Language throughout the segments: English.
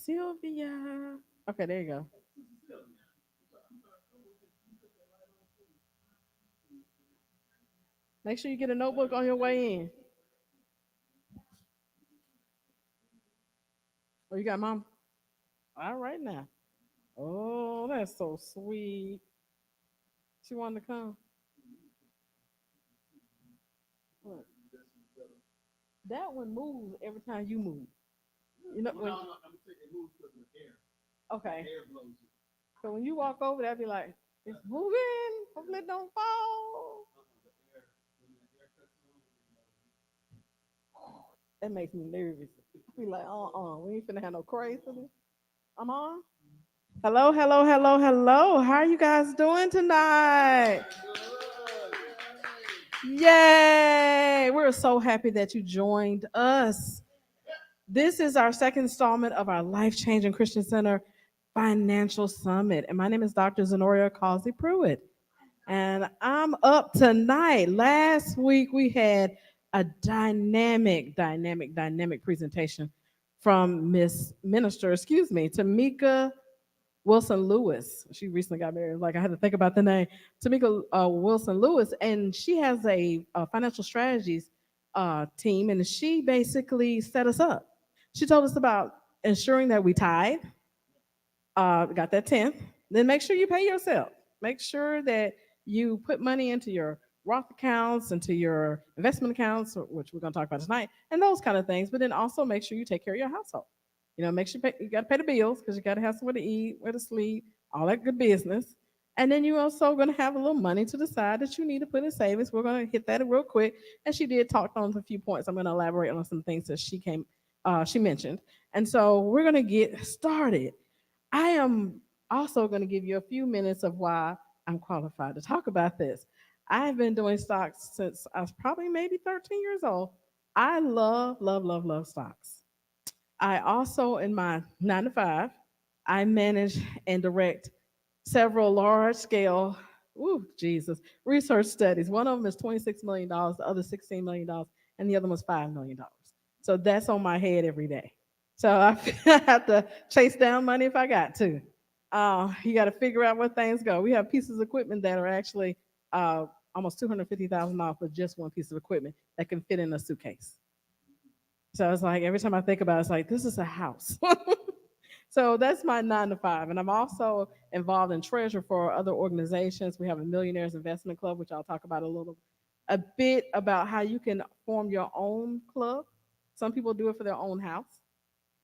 Sylvia. Okay, there you go. Make sure you get a notebook on your way in. Oh, you got mom? All right now. Oh, that's so sweet. She wanted to come. Look, that one moves every time you move. You know when? Okay. So when you walk over, there, be like, it's moving. Hopefully it don't fall. That makes me nervous. Be like, we ain't finna have no crazy. I'm on. Hello, hello, hello, hello. How are you guys doing tonight? Yay! We're so happy that you joined us. This is our second installment of our Life Changing Christian Center Financial Summit. And my name is Dr. Zenoria Pruitt. And I'm up tonight. Last week we had a dynamic presentation from Tamika Wilson Lewis. She recently got married. Like I had to think about the name, Tamika Wilson Lewis, and she has a financial strategies team, and she basically set us up. She told us about ensuring that we tithe, got that tenth. Then make sure you pay yourself. Make sure that you put money into your Roth accounts, into your investment accounts, which we're going to talk about tonight, and those kind of things. But then also make sure you take care of your household. Make sure you got to pay the bills because you got to have somewhere to eat, where to sleep, all that good business. And then you also going to have a little money to the side that you need to put in savings. We're going to hit that real quick. And she did talk on a few points. I'm going to elaborate on some things that she mentioned. And so we're going to get started. I am also going to give you a few minutes of why I'm qualified to talk about this. I've been doing stocks since I was probably maybe 13 years old. I love, love, love, love stocks. I also, in my 9 to 5, I manage and direct several large scale, Jesus, research studies. One of them is $26 million, the other $16 million, and the other one's $5 million. So that's on my head every day. So I have to chase down money if I got to. You got to figure out where things go. We have pieces of equipment that are actually almost $250,000 for just one piece of equipment that can fit in a suitcase. So it's like every time I think about it, it's like this is a house. So that's my 9 to 5. And I'm also involved in treasure for other organizations. We have a Millionaires Investment Club, which I'll talk about a bit about how you can form your own club. Some people do it for their own house.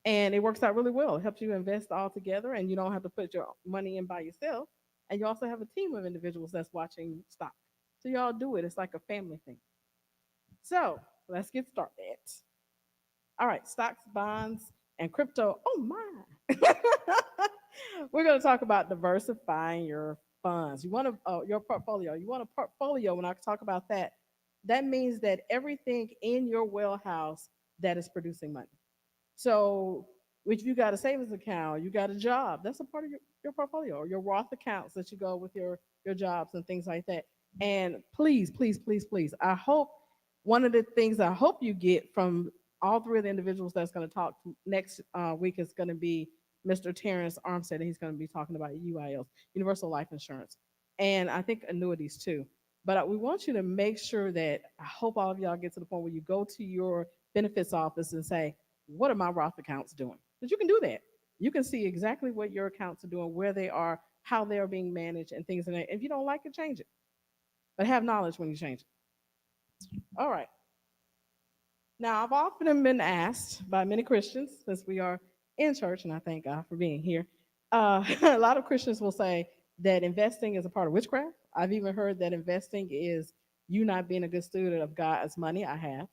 And it works out really well. It helps you invest all together and you don't have to put your money in by yourself. And you also have a team of individuals that's watching stock. So y'all do it. It's like a family thing. So let's get started. All right, stocks, bonds, and crypto. Oh my. We're going to talk about diversifying your funds. You want your portfolio. You want a portfolio. When I talk about that, that means that everything in your well house that is producing money. So if you got a savings account, you got a job, that's a part of your portfolio, or your Roth accounts that you go with your jobs and things like that. And please, please, please, please, I hope one of the things I hope you get from all three of the individuals that's going to talk next week is going to be Mr. Terrence Armstead, and he's going to be talking about UILs, Universal Life Insurance, and I think annuities too. But we want you to make sure that I hope all of y'all get to the point where you go to your benefits office and say, what are my Roth accounts doing? Because you can do that. You can see exactly what your accounts are doing, where they are, how they are being managed, and things like that. If you don't like it, change it. But have knowledge when you change it. All right. Now, I've often been asked by many Christians, since we are in church, and I thank God for being here. A lot of Christians will say that investing is a part of witchcraft. I've even heard that investing is you not being a good student of God's money. I have.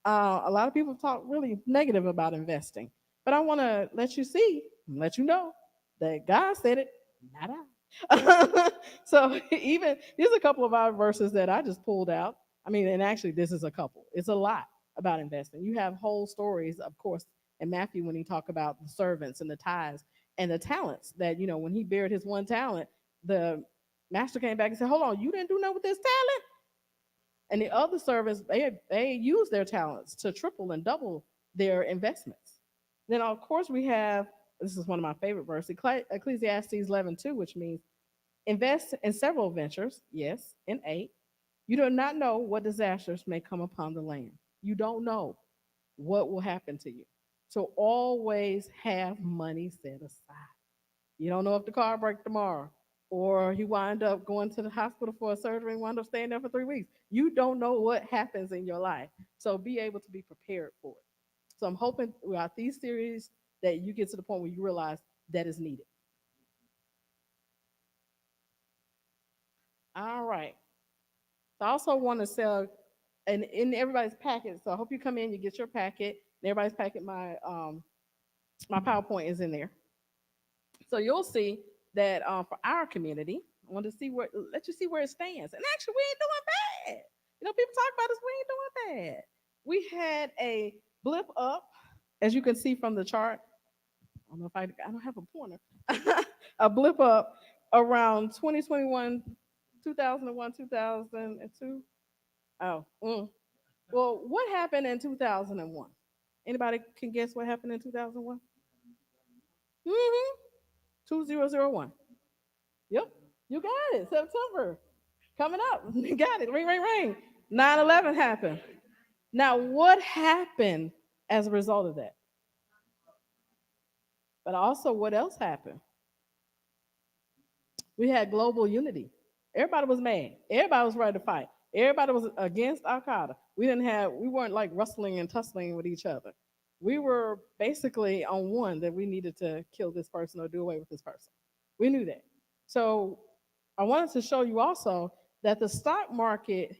A lot of people talk really negative about investing, but I want to let you know that God said it, not I. So even there's a couple of our verses that I just pulled out. I mean, and actually, this is a couple. It's a lot about investing. You have whole stories, of course, in Matthew when he talk about the servants and the tithes and the talents. That when he buried his one talent, the master came back and said, "Hold on, you didn't do nothing with this talent." And the other servants, they use their talents to triple and double their investments. Then, of course, we have This is one of my favorite verses. Ecclesiastes 11:2, which means invest in several ventures. Yes, in 8. You do not know what disasters may come upon the land. You don't know what will happen to you. So always have money set aside. You don't know if the car breaks tomorrow or you wind up going to the hospital for a surgery and wind up staying there for 3 weeks. You don't know what happens in your life. So be able to be prepared for it. So I'm hoping throughout these series that you get to the point where you realize that is needed. All right. So I also want to sell and in everybody's packet. So I hope you come in, you get your packet. In everybody's packet, my PowerPoint is in there. So you'll see that for our community, I want to see where let you see where it stands. And actually, we ain't doing bad. You know, people talk about us, we ain't doing bad. We had a blip up, as you can see from the chart. I don't know if I don't have a pointer. A blip up around 2021, 2001, 2002. Oh, well, what happened in 2001? Anybody can guess what happened in 2001? Mm-hmm. 2001. Yep, you got it. September coming up. You got it. Ring, ring, ring. 9/11 happened. Now, what happened as a result of that? But also, what else happened? We had global unity. Everybody was mad. Everybody was ready to fight. Everybody was against Al Qaeda. We weren't like rustling and tussling with each other. We were basically on one that we needed to kill this person or do away with this person. We knew that. So I wanted to show you also that the stock market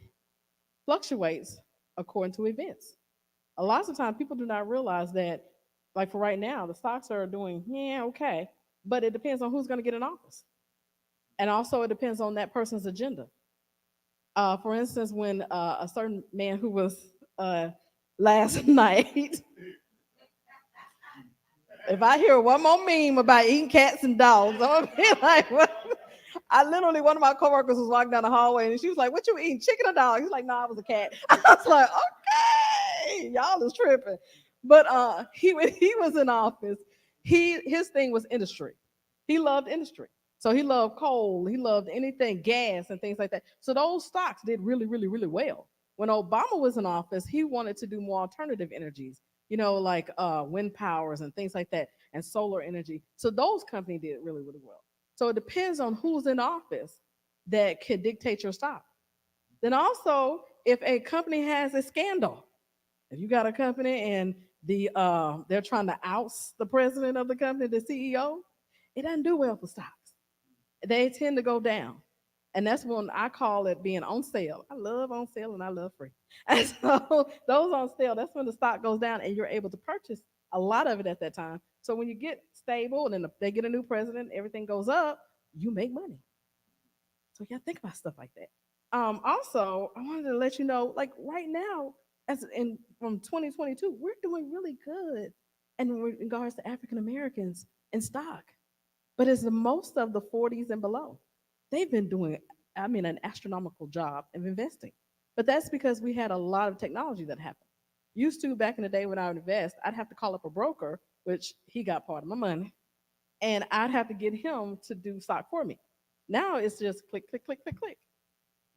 fluctuates according to events. A lot of times people do not realize that, like for right now, the stocks are doing, yeah, okay, but it depends on who's going to get in office. And also it depends on that person's agenda. For instance, when a certain man who was last night, if I hear one more meme about eating cats and dogs, I'm gonna be like, what? I literally, one of my coworkers was walking down the hallway and she was like, "What you eating, chicken or dog?" He's like, "No, I was a cat." I was like, "Okay, y'all is tripping." But he when he was in office, his thing was industry. He loved industry, so he loved coal, he loved anything gas and things like that. So those stocks did really, really, really well. When Obama was in office, he wanted to do more alternative energies, like wind powers and things like that, and solar energy. So those companies did really, really well. So it depends on who's in office that could dictate your stock. Then also, if a company has a scandal, if you got a company and they're trying to oust the president of the company, the CEO, it doesn't do well for stocks. They tend to go down. And that's when I call it being on sale. I love on sale and I love free. And so those on sale, that's when the stock goes down and you're able to purchase a lot of it at that time. So when you get stable and then they get a new president, everything goes up, you make money. So yeah, think about stuff like that. Also, I wanted to let you know, like right now, as in from 2022, we're doing really good in regards to African Americans in stock. But it's the most of the 40s and below. They've been doing, I mean, an astronomical job of investing. But that's because we had a lot of technology that happened. Used to back in the day when I would invest, I'd have to call up a broker, which he got part of my money, and I'd have to get him to do stock for me. Now it's just click, click, click, click, click.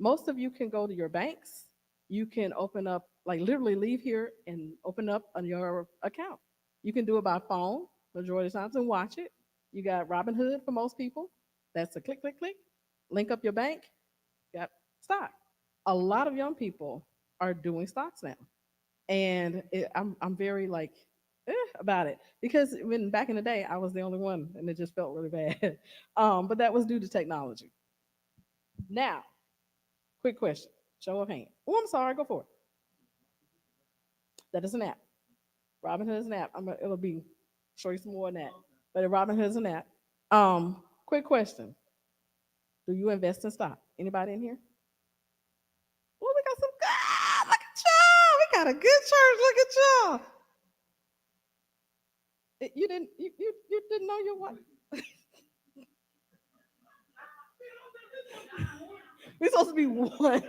Most of you can go to your banks. You can open up, like literally leave here and open up on your account. You can do it by phone, majority of times, and watch it. You got Robinhood for most people. That's a click, click, click. Link up your bank, got stock. A lot of young people are doing stocks now. And I'm very like about it because when back in the day I was the only one and it just felt really bad. But that was due to technology. Now, quick question, show of hand. Oh, I'm sorry, go for it. That is an app. Robinhood is an app. It'll be show you some more on that. But Robinhood is an app. Quick question: do you invest in stock? Anybody in here? Oh, we got some. Ah, look at y'all. We got a good church. Look at y'all. You didn't know your wife. We're supposed to be one.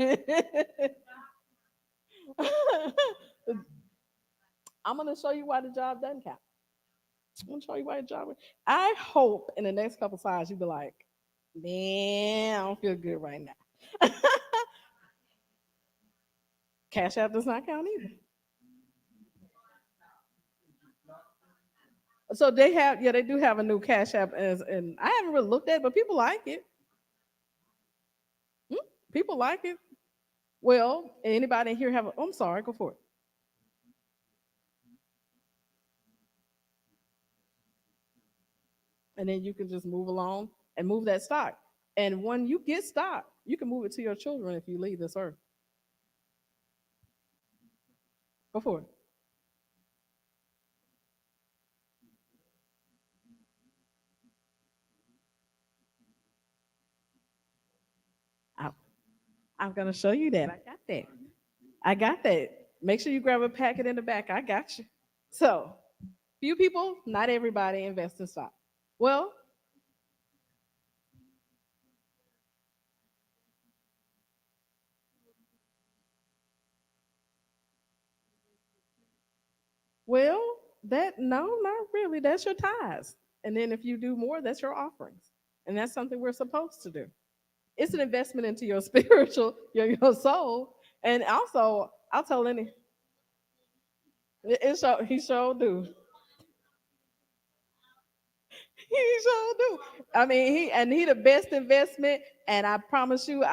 I'm gonna show you why the job doesn't count. I'm gonna show you why your job. I hope in the next couple slides you be like, man, I don't feel good right now. Cash App does not count either. So they have, yeah, they do have a new Cash App, and I haven't really looked at it, but people like it. Hmm? People like it. Well, anybody in here have? I'm sorry, go for it. And then you can just move along and move that stock. And when you get stock, you can move it to your children if you leave this earth. Go for it. I, I'm gonna show you that. I got that. I got that. Make sure you grab a packet in the back. I got you. So, few people, not everybody invest in stock. Well, well, that no, not really. That's your tithes. And then if you do more, that's your offerings. And that's something we're supposed to do. It's an investment into your spiritual, your soul. And also, I'll tell any he sure do. He sure do. I mean, he the best investment, and I promise you,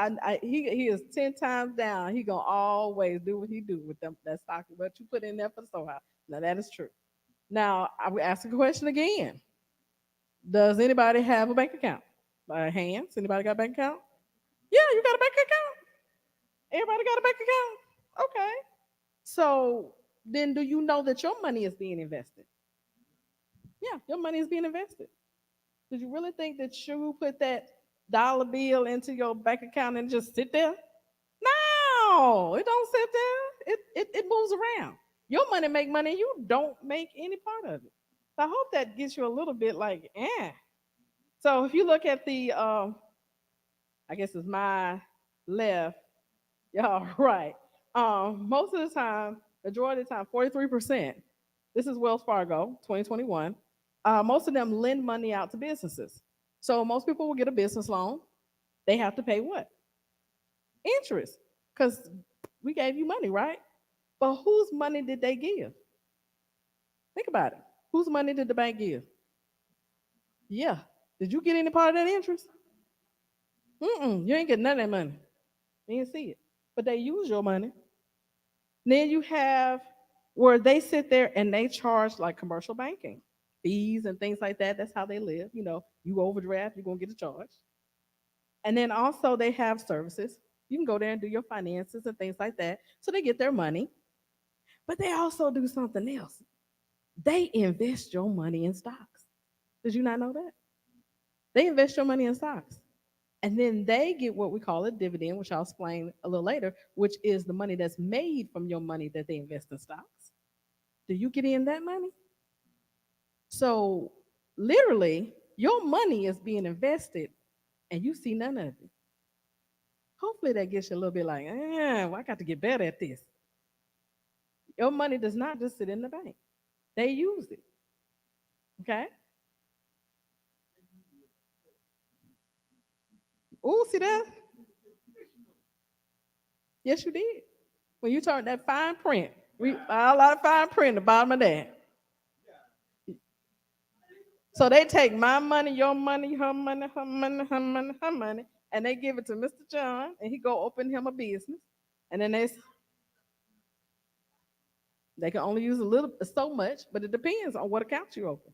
he is 10 times down. He gonna always do what he do with them that stock. What you put in there for the storehouse. Now that is true. Now I will ask a question again. Does anybody have a bank account? By hands, anybody got a bank account? Yeah, you got a bank account. Everybody got a bank account. Okay. So then, do you know that your money is being invested? Yeah, your money is being invested. Did you really think that you put that dollar bill into your bank account and just sit there? No, it don't sit there. It moves around. Your money make money. You don't make any part of it. So I hope that gets you a little bit like, eh. So if you look at the, I guess it's my left, y'all right. Most of the time, majority of the time, 43%. This is Wells Fargo, 2021. Most of them lend money out to businesses. So most people will get a business loan. They have to pay what? Interest. Because we gave you money, right? But whose money did they give? Think about it. Whose money did the bank give? Yeah. Did you get any part of that interest? Mm-mm. You ain't getting none of that money. You didn't see it. But they use your money. Then you have where they sit there and they charge like commercial banking fees and things like that. That's how they live. You overdraft, you're gonna get a charge. And then also they have services. You can go there and do your finances and things like that. So they get their money. But they also do something else. They invest your money in stocks. Did you not know that? They invest your money in stocks. And then they get what we call a dividend, which I'll explain a little later, which is the money that's made from your money that they invest in stocks. Do you get in that money? So literally, your money is being invested and you see none of it. Hopefully that gets you a little bit like, well, I got to get better at this. Your money does not just sit in the bank. They use it. Okay? Oh, see that? Yes, you did. When you turn that fine print, we a lot of fine print at the bottom of that. So they take my money, your money, her money, her money, her money, her money, and they give it to Mr. John, and he go open him a business, and then they can only use a little, so much, but it depends on what account you open.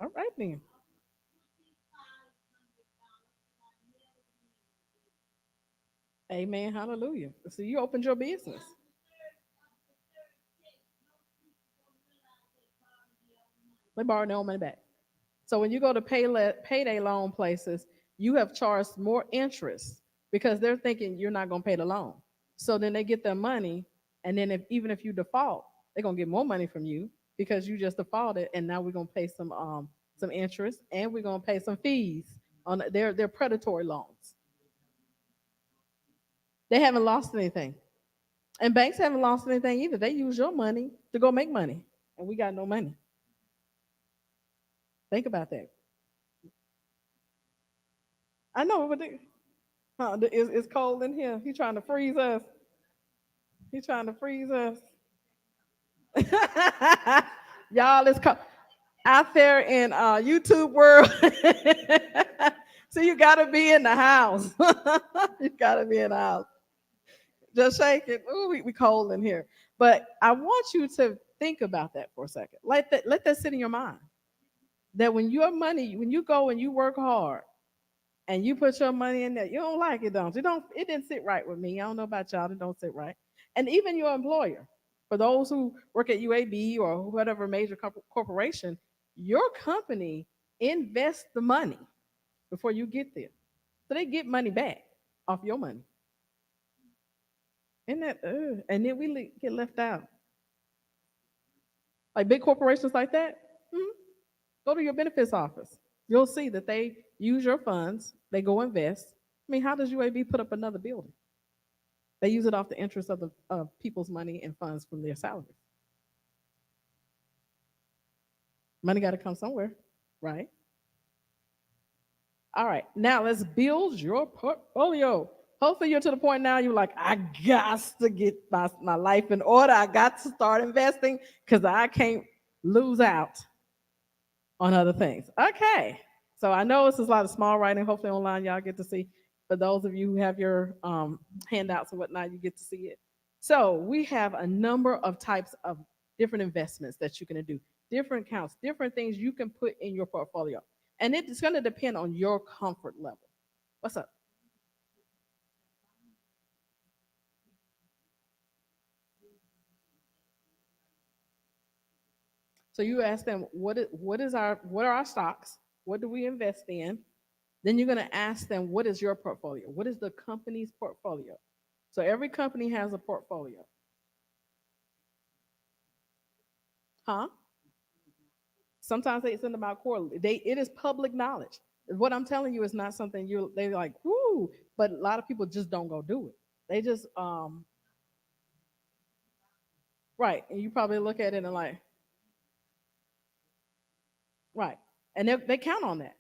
All right then. Amen. Hallelujah. So you opened your business. They borrow their own money back. So when you go to payday loan places, you have charged more interest because they're thinking you're not going to pay the loan. So then they get their money, and then even if you default, they're gonna get more money from you because you just defaulted, and now we're gonna pay some interest, and we're gonna pay some fees on their predatory loans. They haven't lost anything. And banks haven't lost anything either. They use your money to go make money. And we got no money. Think about that. I know, but it's cold in here. He's trying to freeze us. He's trying to freeze us. Y'all, it's cold out there in YouTube world. So you got to be in the house. You got to be in the house. Just shake it. Ooh, we cold in here. But I want you to think about that for a second. Let that sit in your mind. That when your money, when you go and you work hard and you put your money in there, you don't like it, don't you? Don't it didn't sit right with me. I don't know about y'all, it don't sit right. And even your employer, for those who work at UAB or whatever major corporation, your company invests the money before you get there. So they get money back off your money. Isn't that and then get left out. Like big corporations like that, mhm, go to your benefits office. You'll see that they use your funds, they go invest. I mean, how does UAB put up another building? They use it off the interest of the of people's money and funds from their salaries. Money got to come somewhere, right? All right, now let's build your portfolio. Hopefully, you're to the point now you're like, I got to get my life in order. I got to start investing because I can't lose out on other things. Okay. So I know it's a lot of small writing. Hopefully online y'all get to see. For those of you who have your handouts and whatnot, you get to see it. So we have a number of types of different investments that you can do, different accounts, different things you can put in your portfolio. And it's going to depend on your comfort level. What's up? So you ask them, what are our stocks? What do we invest in? Then you're going to ask them, what is your portfolio? What is the company's portfolio? So every company has a portfolio. Huh? Sometimes they send them out quarterly. It is public knowledge. What I'm telling you is not something they're like, whoo, but a lot of people just don't go do it. They just right. And you probably look at it and like, right. And they count on that.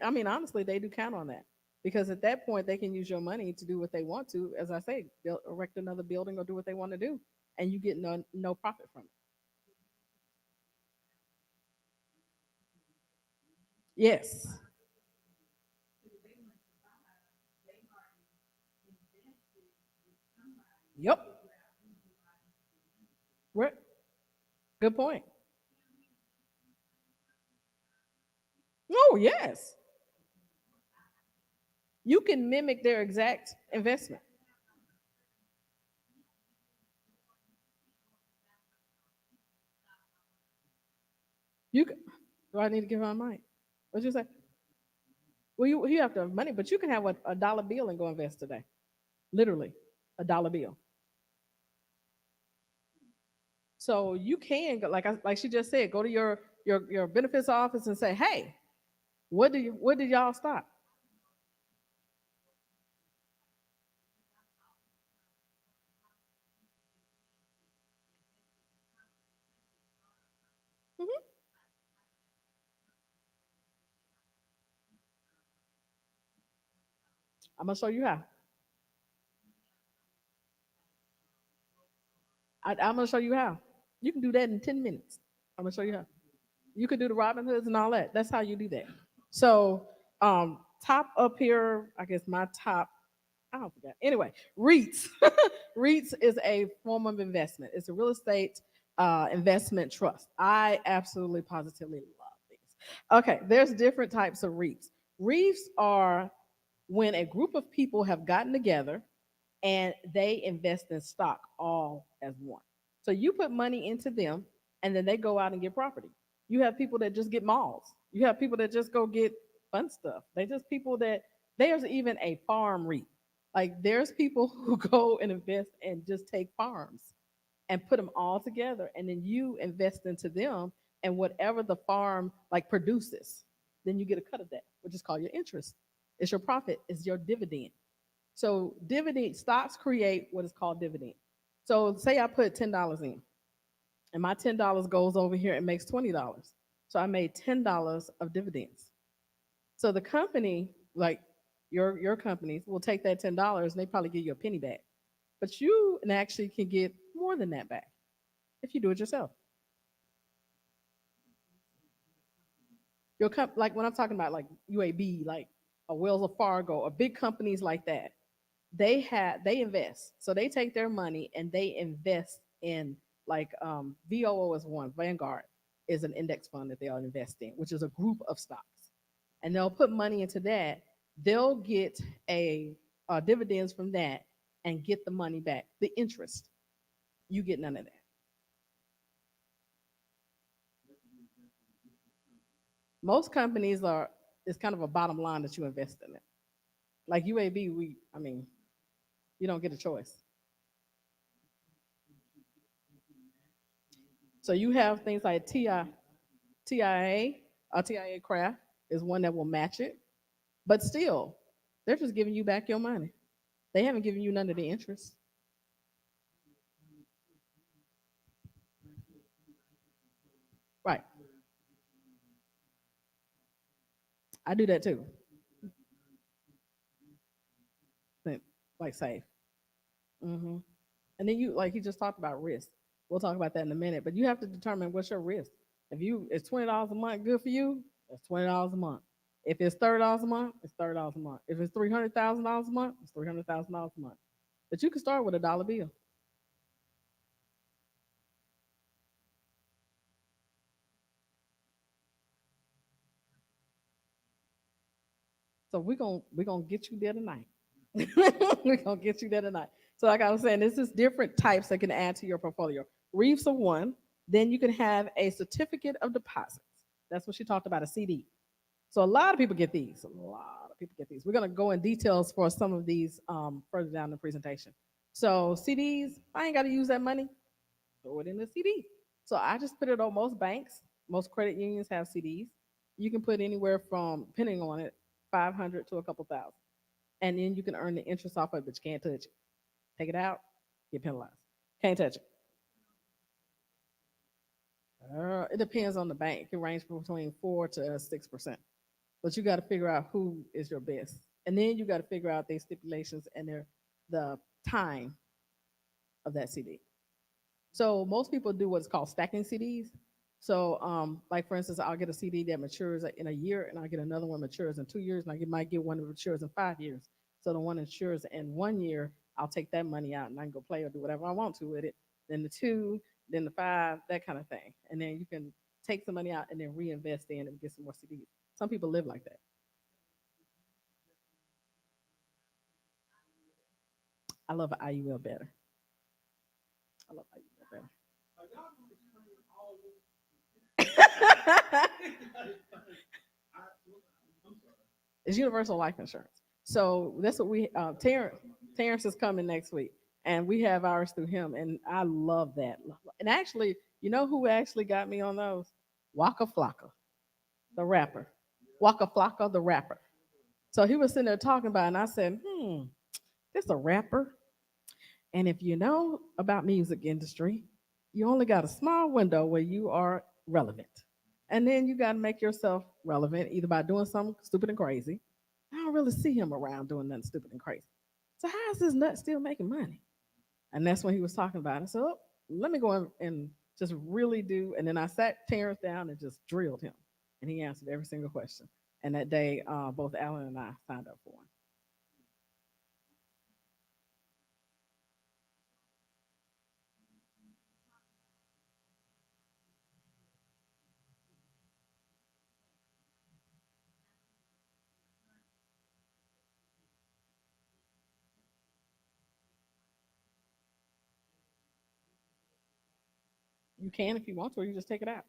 I mean, honestly, they do count on that because at that point they can use your money to do what they want to. As I say, build, erect another building or do what they want to do, and you get no profit from it. Yes. Yep. Right. Good point. Oh yes, you can mimic their exact investment. You can, do I need to give her a mic? What'd you say? Well, you have to have money, but you can have a dollar bill and go invest today. Literally, a dollar bill. So you can go, like she just said, go to your benefits office and say, hey, what did y'all stop? Hmm. I'm gonna show you how. I'm gonna show you how. You can do that in 10 minutes. I'm gonna show you how. You could do the Robin Hoods and all that. That's how you do that. So top up here, I guess my top. I don't forget. Anyway, REITs. REITs is a form of investment. It's a real estate investment trust. I absolutely positively love these. Okay, there's different types of REITs. REITs are when a group of people have gotten together and they invest in stock all as one. So you put money into them and then they go out and get property. You have people that just get malls. You have people that just go get fun stuff. They just people that there's even a farm REIT. Like there's people who go and invest and just take farms and put them all together and then you invest into them and whatever the farm like produces, then you get a cut of that, which is called your interest. It's your profit. It's your dividend. So dividend stocks create what is called dividend. So say I put $10 in, and my $10 goes over here and makes $20. So I made $10 of dividends. So the company, like your companies, will take that $10 and they probably give you a penny back. But you actually can get more than that back if you do it yourself. Like when I'm talking about like UAB, like a Wells or Fargo, or big companies like that, they invest. So they take their money and they invest in like VOO is one, Vanguard is an index fund that they'll invest in, which is a group of stocks, and they'll put money into that. They'll get a dividends from that and get the money back, the interest. You get none of that. Most companies are, it's kind of a bottom line that you invest in it. Like UAB, I mean, you don't get a choice. So you have things like TIA, TIA Craft is one that will match it, but still, they're just giving you back your money. They haven't given you none of the interest. Right. I do that too. Like safe. hmm And then you, like he just talked about risk. We'll talk about that in a minute, but you have to determine what's your risk. If you, it's $20 a month good for you, that's $20 a month. If it's $30 a month, it's $30 a month. If it's $300,000 a month, it's $300,000 a month. But you can start with a dollar bill. So we're gonna get you there tonight. We're gonna get you there tonight. So like I was saying, this is different types that can add to your portfolio. Reefs are one. Then you can have a certificate of deposits. That's what she talked about, a CD. So a lot of people get these. A lot of people get these. We're gonna go in details for some of these further down the presentation. So CDs, I ain't got to use that money. Throw it in the CD. So I just put it on most banks. Most credit unions have CDs. You can put anywhere from, depending on it, 500 to a couple thousand, and then you can earn the interest off of it, but you can't touch it. Take it out, get penalized. Can't touch it. It depends on the bank. It can range between 4 to 6%. But you got to figure out who is your best, and then you got to figure out their stipulations and the time of that CD. So most people do what's called stacking CDs. So, like for instance, I'll get a CD that matures in a year, and I'll get another one matures in 2 years, and might get one that matures in 5 years. So the one that matures in 1 year, I'll take that money out and I can go play or do whatever I want to with it. Then the two, then the five, that kind of thing, and then you can take some money out and then reinvest in and get some more CDs. Some people live like that. I love IUL better. I love IUL better. It's universal life insurance. So that's what we Terrence is coming next week, and we have ours through him, and I love that. And actually, you know who actually got me on those? Waka Flocka, the rapper. Waka Flocka, the rapper. So he was sitting there talking about it, and I said, this a rapper. And if you know about music industry, you only got a small window where you are relevant. And then you got to make yourself relevant either by doing something stupid and crazy. I don't really see him around doing nothing stupid and crazy. So how is this nut still making money? And that's when he was talking about it. So let me go and just really do. And then I sat Terrence down and just drilled him. And he answered every single question. And that day, both Alan and I signed up for him. You can if you want to, or you just take it out.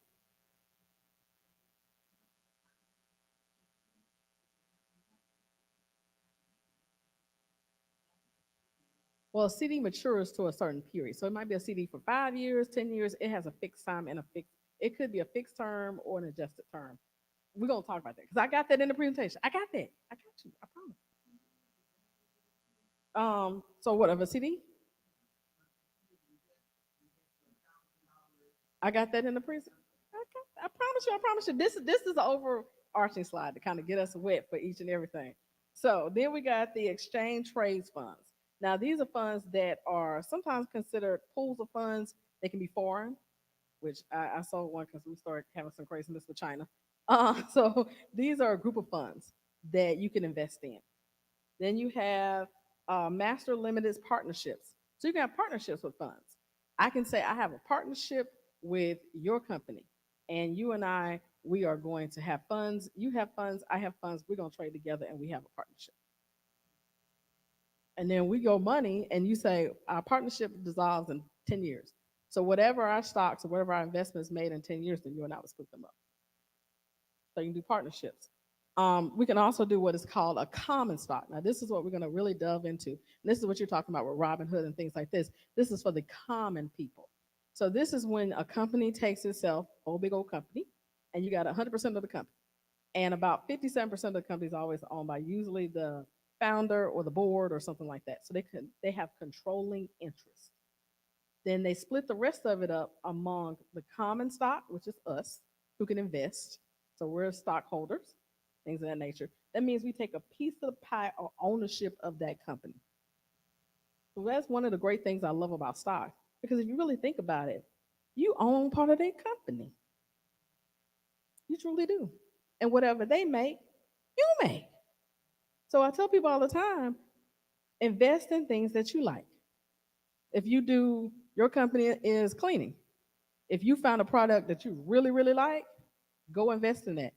Well, a CD matures to a certain period. So it might be a CD for 5 years, 10 years. It has a fixed time and a fixed, it could be a fixed term or an adjusted term. we're gonna talk about that because I got that in the presentation. I got that. I got you. I promise. So what of a CD? I got that in the prison. Okay. I promise you. I promise you. This is the overarching slide to kind of get us wet for each and everything. So then we got the exchange trades funds. Now these are funds that are sometimes considered pools of funds. They can be foreign, which I saw one because we started having some craziness with China. So these are a group of funds that you can invest in. Then you have master limited partnerships. So you can have partnerships with funds. I can say I have a partnership with your company, and you and I, we are going to have funds. You have funds, I have funds. We're going to trade together, and we have a partnership. And then we go money, and you say our partnership dissolves in 10 years. So whatever our stocks or whatever our investments made in 10 years, then you and I will split them up. So you can do partnerships. We can also do what is called a common stock. Now, this is what we're going to really delve into. And this is what you're talking about with Robinhood and things like this. This is for the common people. So this is when a company takes itself, old big old company, and you got 100% of the company. And about 57% of the company is always owned by usually the founder or the board or something like that. So they have controlling interest. Then they split the rest of it up among the common stock, which is us, who can invest. So we're stockholders, things of that nature. That means we take a piece of the pie or ownership of that company. So that's one of the great things I love about stock. Because if you really think about it, you own part of their company. You truly do. And whatever they make, you make. So I tell people all the time, invest in things that you like. If you do, your company is cleaning. If you found a product that you really, really like, go invest in that.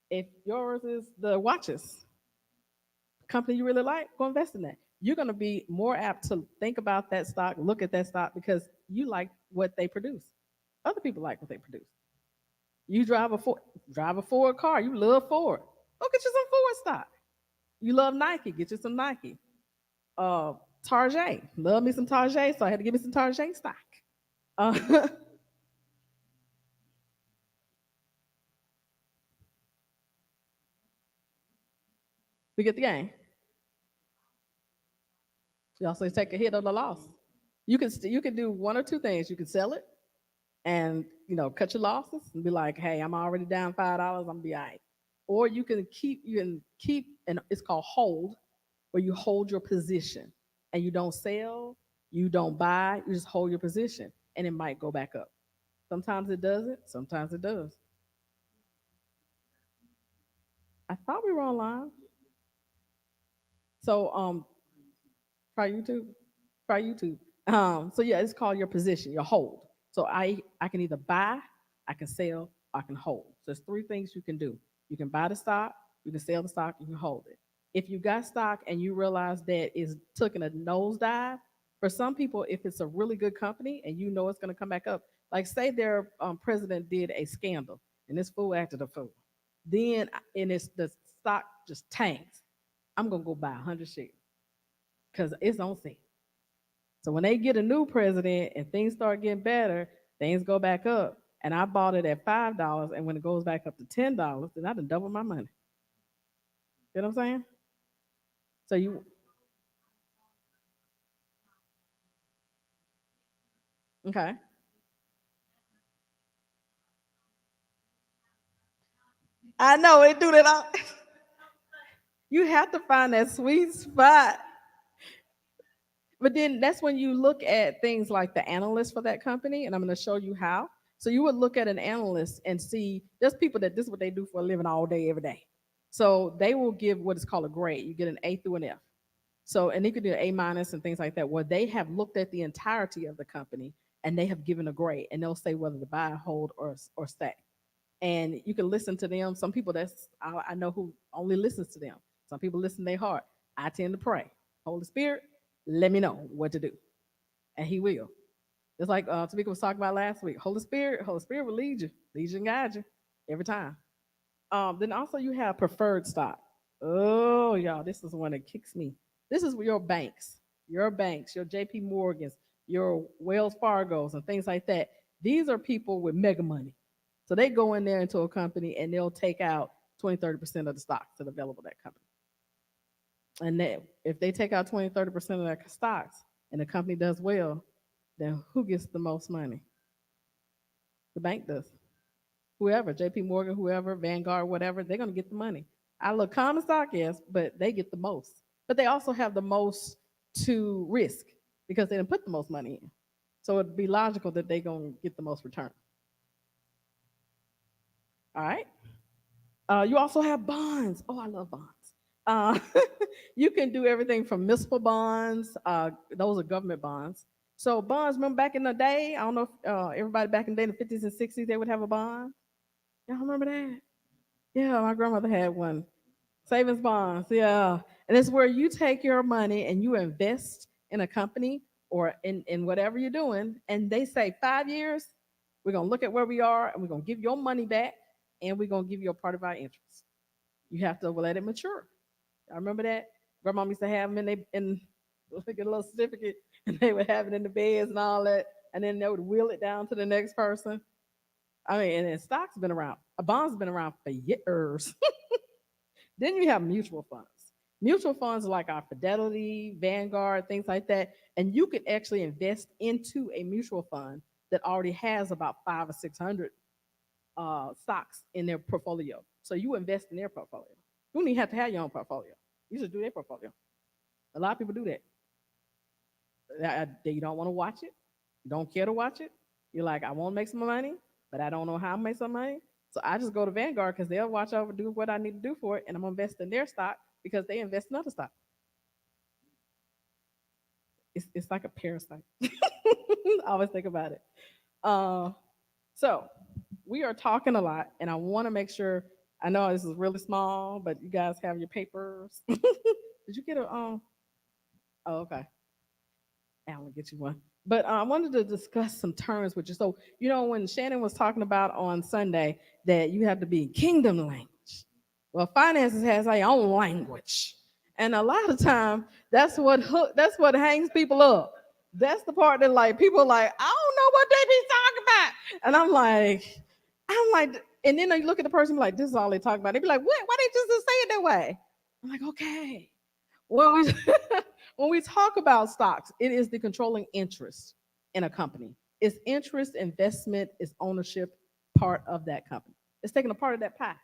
If yours is the watches company you really like, go invest in that. You're going to be more apt to think about that stock, look at that stock because you like what they produce. Other people like what they produce. You drive a Ford car. You love Ford. Go get you some Ford stock. You love Nike. Get you some Nike. Uh, Target. Love me some Target, so I had to give me some Target stock. Uh, we get the game. You also take a hit on the loss. You can do one or two things. You can sell it and cut your losses and be like, hey, I'm already down $5. I'm gonna be all right. Or you can keep and it's called hold, where you hold your position and you don't sell, you don't buy, you just hold your position and it might go back up. Sometimes it doesn't, sometimes it does. I thought we were online. So try YouTube. Try YouTube. So yeah, it's called your position, your hold. So I can either buy, I can sell, I can hold. So there's three things you can do. You can buy the stock, you can sell the stock, you can hold it. If you got stock and you realize that it's taking a nosedive, for some people, if it's a really good company and you know it's going to come back up, like say their president did a scandal and this fool acted a fool, then and it's the stock just tanks. I'm gonna go buy 100 shares because it's on sale. So when they get a new president and things start getting better, things go back up. And I bought it at $5, and when it goes back up to $10, then I done double my money. You know what I'm saying? So you, okay? I know it do that. All. You have to find that sweet spot. But then that's when you look at things like the analyst for that company, and I'm going to show you how. So you would look at an analyst and see there's people that this is what they do for a living all day, every day. So they will give what is called a grade. You get an A through an F. So, and they could do an A minus and things like that, where they have looked at the entirety of the company and they have given a grade, and they'll say whether to buy, hold, or stay. And you can listen to them. Some people I know who only listens to them. Some people listen to their heart. I tend to pray. Holy Spirit, let me know what to do, and He will. It's like Tamika was talking about last week. Holy Spirit will lead you and guide you every time. Then also you have preferred stock. Oh, y'all, this is one that kicks me. This is your banks, your J.P. Morgans, your Wells Fargo's, and things like that. These are people with mega money. So they go in there into a company and they'll take out 20, 30% of the stocks that are available at that company. And if they take out 20, 30% of their stocks and the company does well, then who gets the most money? The bank does. Whoever, JP Morgan, whoever, Vanguard, whatever, they're going to get the money. I look common stock, yes, but they get the most. But they also have the most to risk because they didn't put the most money in. So it'd be logical that they're going to get the most return. All right. You also have bonds. Oh, I love bonds. Uh, you can do everything from municipal bonds. Those are government bonds. So bonds, remember back in the day? I don't know if everybody back in the day, in the 50s and 60s, they would have a bond. Y'all remember that? Yeah, my grandmother had one. Savings bonds, yeah. And it's where you take your money and you invest in a company or in whatever you're doing, and they say 5 years, we're gonna look at where we are and we're gonna give your money back and we're gonna give you a part of our interest. You have to let it mature. I remember that. Grandma used to have them in they in get a little certificate and they would have it in the beds and all that, and then they would wheel it down to the next person. I mean, and then stocks been around. A bond's been around for years. Then you have mutual funds. Mutual funds are like our Fidelity, Vanguard, things like that. And you can actually invest into a mutual fund that already has about 5 or 600 stocks in their portfolio. So you invest in their portfolio. You don't even have to have your own portfolio. You just do their portfolio. A lot of people do that. You don't want to watch it. You don't care to watch it. You're like, I want to make some money, but I don't know how to make some money. So I just go to Vanguard because they'll watch over, do what I need to do for it, and I'm gonna invest in their stock because they invest in other stock. It's like a parasite. I always think about it. Uh, so we are talking a lot, and I want to make sure. I know this is really small, but you guys have your papers. Did you get a? Oh, okay. Alan, get you one. But I wanted to discuss some terms with you. So, when Shannon was talking about on Sunday that you have to be kingdom language. Well, finances has their own language. And a lot of time, that's what hangs people up. That's the part that like people are like, I don't know what they be talking about. And I'm like, and then they look at the person like, this is all they talk about. They be like, what? Why they just say it that way? I'm like, okay. When we when we talk about stocks, it is the controlling interest in a company. It's interest, investment, it's ownership part of that company. It's taking a part of that pie.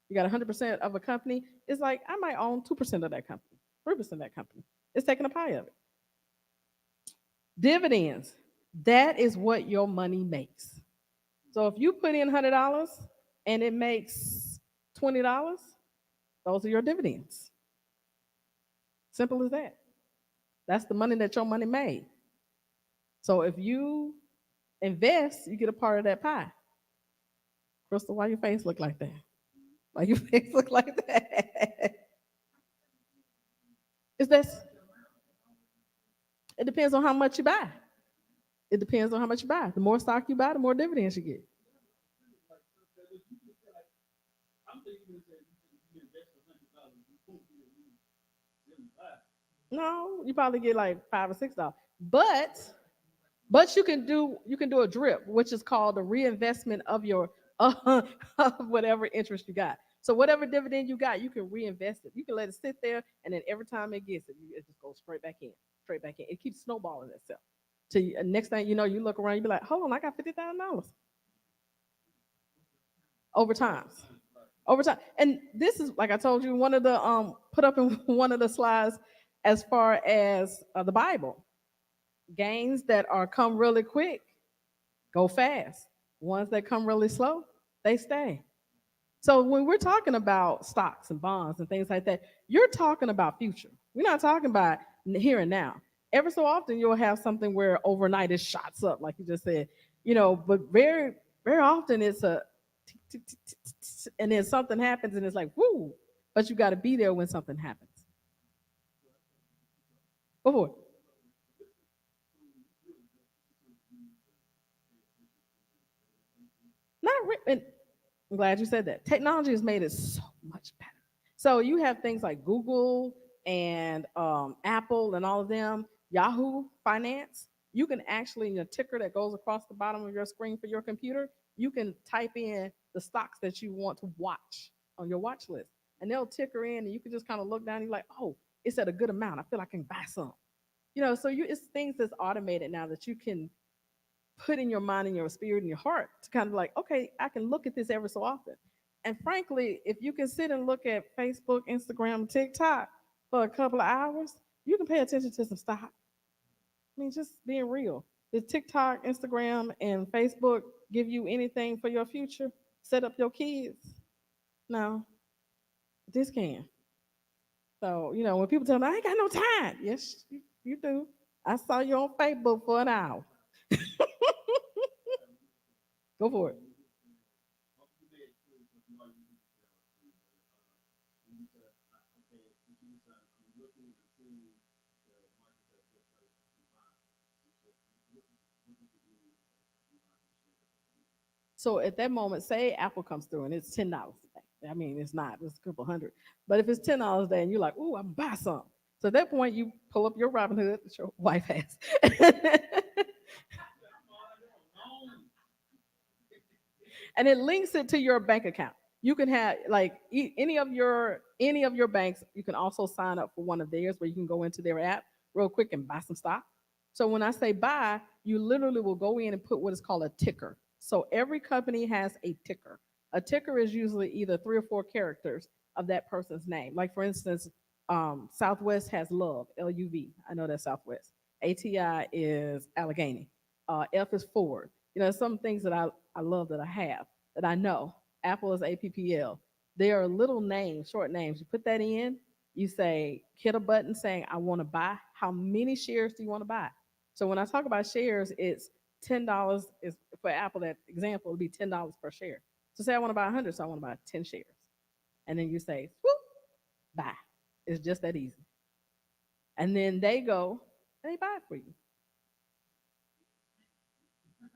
You got 100% of a company. It's like I might own 2% of that company, 3% of that company. It's taking a pie of it. Dividends. That is what your money makes. So if you put in $100 and it makes $20, those are your dividends. Simple as that. That's the money that your money made. So if you invest, you get a part of that pie. Crystal, why your face look like that? Why your face look like that? Is that? It depends on how much you buy. It depends on how much you buy. The more stock you buy, the more dividends you get. No, you probably get like $5 or $6. But you can do a drip, which is called the reinvestment of your of whatever interest you got. So whatever dividend you got, you can reinvest it. You can let it sit there, and then every time it gets it, it just goes straight back in, straight back in. It keeps snowballing itself. So next thing you know, you look around, you be like, hold on, I got $50,000 over time. Over time, and this is like I told you, one of the put up in one of the slides as far as the Bible gains that are come really quick go fast. Ones that come really slow, they stay. So when we're talking about stocks and bonds and things like that, you're talking about future. We're not talking about here and now. Every so often you'll have something where overnight it shots up, like you just said, but very, very often it's a and then something happens and it's like, whoo, but you got to be there when something happens. Go for it. Not re- I'm glad you said that. Technology has made it so much better. So you have things like Google and Apple and all of them, Yahoo Finance. You can actually, in a ticker that goes across the bottom of your screen for your computer, you can type in the stocks that you want to watch on your watch list, and they'll ticker in, and you can just kind of look down. And you're like, oh, it's at a good amount. I feel like I can buy some. So it's things that's automated now that you can put in your mind and your spirit and your heart to kind of like, okay, I can look at this every so often. And frankly, if you can sit and look at Facebook, Instagram, TikTok for a couple of hours, you can pay attention to some stock. I mean, just being real. Does TikTok, Instagram, and Facebook give you anything for your future? Set up your kids? No, this can. So, when people tell me, I ain't got no time. Yes, you do. I saw you on Facebook for an hour. Go for it. So at that moment, say Apple comes through and it's $10 a day. I mean, it's not, it's a couple hundred. But if it's $10 a day and you're like, ooh, I'm gonna buy some. So at that point, you pull up your Robinhood that your wife has. And it links it to your bank account. You can have like any of your banks. You can also sign up for one of theirs where you can go into their app real quick and buy some stock. So when I say buy, you literally will go in and put what is called a ticker. So every company has a ticker. A ticker is usually either 3 or 4 characters of that person's name. Like for instance, Southwest has Love, LUV. I know that's Southwest. ATI is Allegheny. F is Ford. Some things that I love that I have that I know. Apple is APPL. They are little names, short names. You put that in, you say, hit a button saying, I want to buy. How many shares do you want to buy? So when I talk about shares, it's $10 is for Apple, that example would be $10 per share. So say I want to buy 100, so I want to buy 10 shares. And then you say, whoop, buy. It's just that easy. And then they go and they buy it for you.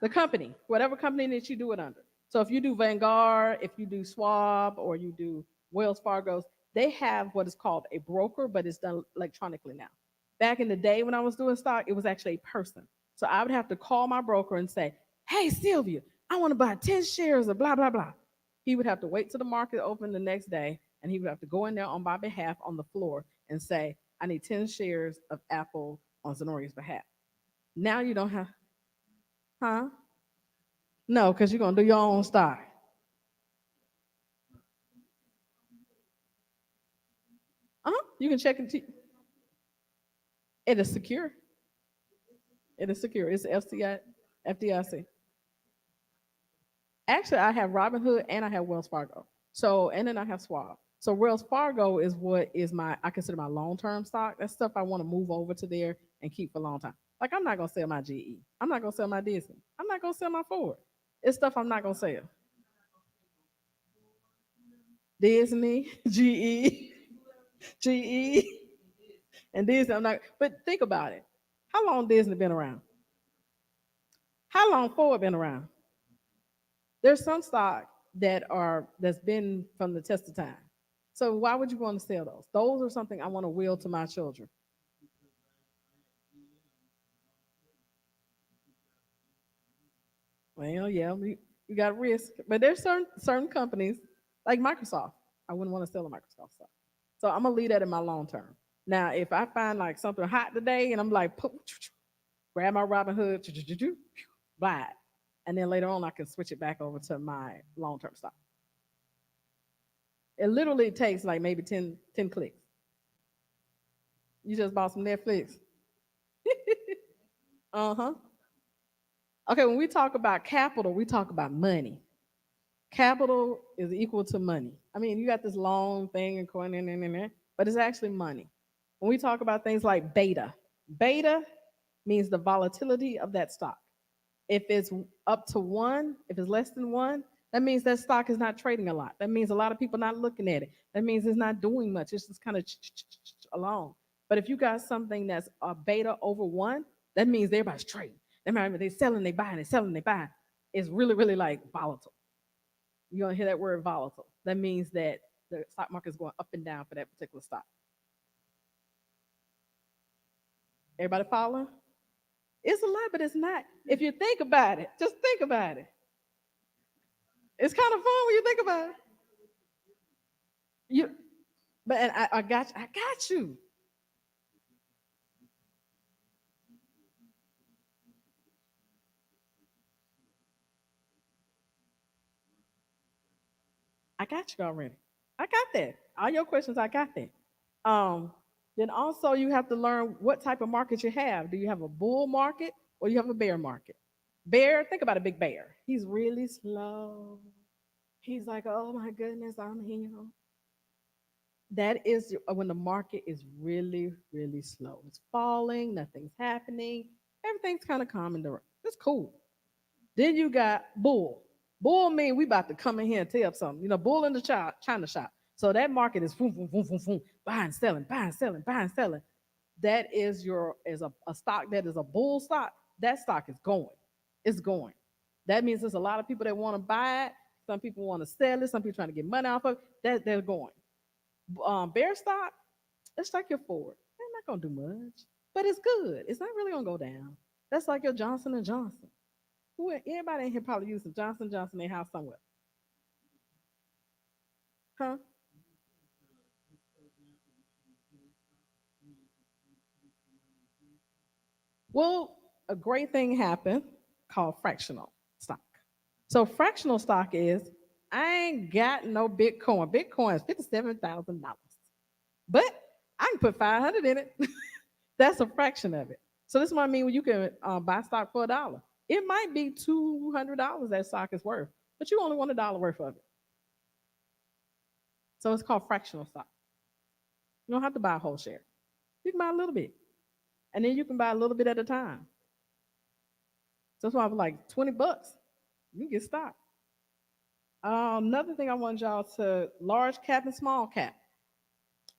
The company, whatever company that you do it under. So if you do Vanguard, if you do Schwab, or you do Wells Fargo's, they have what is called a broker, but it's done electronically now. Back in the day when I was doing stock, it was actually a person. So I would have to call my broker and say, hey, Sylvia, I want to buy 10 shares of blah, blah, blah. He would have to wait till the market opened the next day, and he would have to go in there on my behalf on the floor and say, I need 10 shares of Apple on Zenoria's behalf. Now you don't have, huh? No, because you're gonna do your own stock. You can check it. It is secure. It is secure. It's FCI, FDIC. Actually, I have Robinhood and I have Wells Fargo. So, and then I have Schwab. So Wells Fargo is what is I consider my long term stock. That's stuff I want to move over to there and keep for a long time. Like I'm not gonna sell my GE. I'm not gonna sell my Disney. I'm not gonna sell my Ford. It's stuff I'm not gonna sell. Disney, GE, GE, and Disney. I'm not. But think about it. How long Disney been around? How long Ford been around? There's some stock that's been from the test of time. So why would you want to sell those? Those are something I want to will to my children. Well, yeah, we got risk, but there's certain companies like Microsoft. I wouldn't want to sell a Microsoft stock, so I'm gonna leave that in my long term. Now, if I find like something hot today and I'm like, grab my Robinhood, buy it, and then later on I can switch it back over to my long term stock. It literally takes like maybe 10 clicks. You just bought some Netflix. Uh huh. Okay, when we talk about capital, we talk about money. Capital is equal to money. I mean, you got this long thing and going in there, but it's actually money. When we talk about things like beta means the volatility of that stock. If it's up to one, if it's less than one, that means that stock is not trading a lot. That means a lot of people not looking at it. That means it's not doing much. It's just kind of along. But if you got something that's a beta over one, that means everybody's trading. They're selling, they buying, they're selling, they buying. It's really, really like volatile. You're gonna hear that word volatile. That means that the stock market is going up and down for that particular stock. Everybody following? It's a lot, but it's not. If you think about it, just think about it. It's kind of fun when you think about it. You, but and I got you. I got you. I got you already. I got that. All your questions, I got that. Um, then also you have to learn what type of market you have. Do you have a bull market or you have a bear market? Bear, think about a big bear. He's really slow. He's like, oh my goodness, I'm here. That is when the market is really, really slow. It's falling, nothing's happening, everything's kind of calm and direct. It's cool. Then you got bull. Bull mean we about to come in here and tell something. You know, bull in the China shop. So that market is boom, boom, boom, boom, boom, buying, selling, buying, selling, buying, selling. That is a stock that is a bull stock. That stock is going. It's going. That means there's a lot of people that want to buy it. Some people want to sell it. Some people trying to get money off of it. That they're going. Bear stock, it's like your Ford. They're not gonna do much, but it's good. It's not really gonna go down. That's like your Johnson and Johnson. Who everybody in here probably using Johnson Johnson in their house somewhere, huh? Well, a great thing happened called fractional stock. So fractional stock is I ain't got no Bitcoin. Bitcoin is $57,000, but I can put 500 in it. That's a fraction of it. So this is what I mean when you can buy stock for $1. It might be $200 that stock is worth, but you only want $1 worth of it. So it's called fractional stock. You don't have to buy a whole share. You can buy a little bit, and then you can buy a little bit at a time. So that's why I was like $20. You can get stock. Another thing I want y'all to large cap and small cap.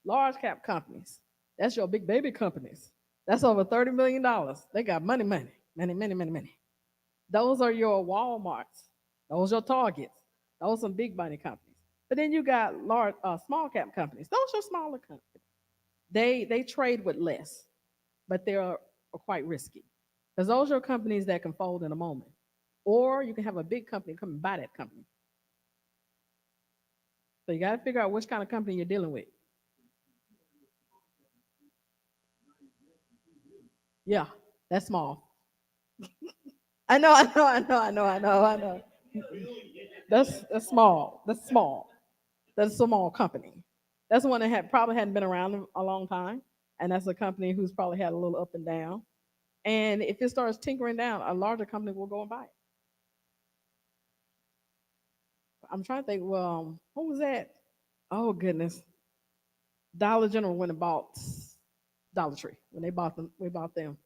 Large cap companies. That's your big baby companies. That's over $30 million. They got money, money, money, money, money, money. Those are your Walmarts. Those are your Targets. Those are some big money companies. But then you got large, small cap companies. Those are smaller companies. They trade with less, but are quite risky. Because those are companies that can fold in a moment. Or you can have a big company come and buy that company. So you got to figure out which kind of company you're dealing with. Yeah, that's small. I know, I know, I know, I know, I know, I know. That's small. That's small. That's a small company. That's one that had probably hadn't been around a long time, and that's a company who's probably had a little up and down. And if it starts tinkering down, a larger company will go and buy it. I'm trying to think. Well, what was that? Oh goodness, Dollar General went and bought Dollar Tree when they bought them. We bought them.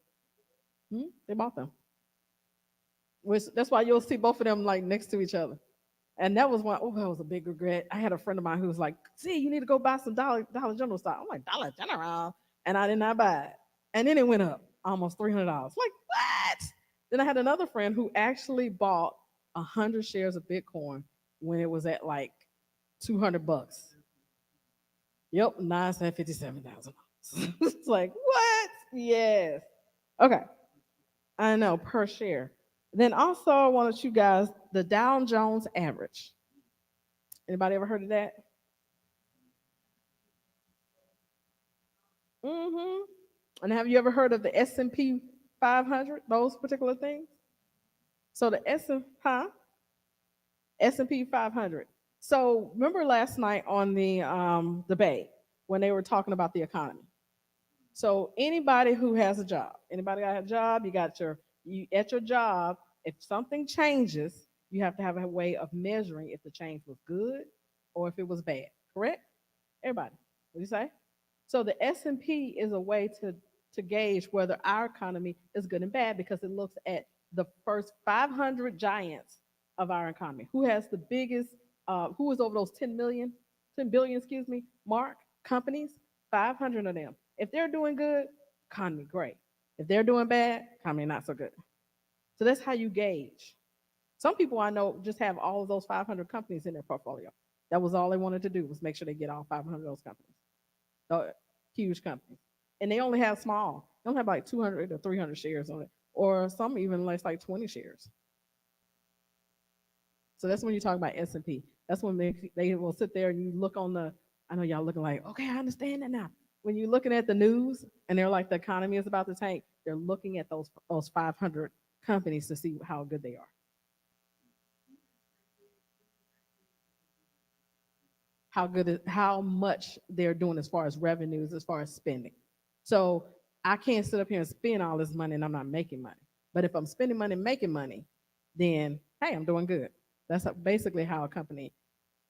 They bought them. That's why you'll see both of them like next to each other. And that was one. Oh, that was a big regret. I had a friend of mine who was like, "See, you need to go buy some Dollar General stock." I'm like, "Dollar General," and I did not buy it. And then it went up almost $300. Like what? Then I had another friend who actually bought 100 shares of Bitcoin when it was at like $200. Yep, nine said $57,000. It's like what? Yes. Okay, I know per share. Then also I wanted you guys the Dow Jones average. Anybody ever heard of that? Mm-hmm. And have you ever heard of the S&P 500? Those particular things. So the S&P 500. So remember last night on the debate when they were talking about the economy. So anybody who has a job, anybody got a job, you at your job. If something changes, you have to have a way of measuring if the change was good or if it was bad. Correct? Everybody. What do you say? So the S&P is a way to gauge whether our economy is good and bad because it looks at the first 500 giants of our economy. Who has the biggest? Who is over those 10 billion, excuse me, mark companies? 500 of them. If they're doing good, economy great. If they're doing bad, economy not so good. So that's how you gauge. Some people I know just have all of those 500 companies in their portfolio. That was all they wanted to do was make sure they get all 500 of those companies. Huge companies, and they only have small. They only have like 200 or 300 shares on it, or some even less, like 20 shares. So that's when you talk about S&P. That's when they will sit there and you look on the. I know y'all looking like, okay, I understand that now. When you're looking at the news and they're like the economy is about to tank, they're looking at those 500 companies to see how good they are, how much they're doing as far as revenues, as far as spending. So I can't sit up here and spend all this money and I'm not making money. But if I'm spending money and making money, then hey, I'm doing good. That's basically how a company.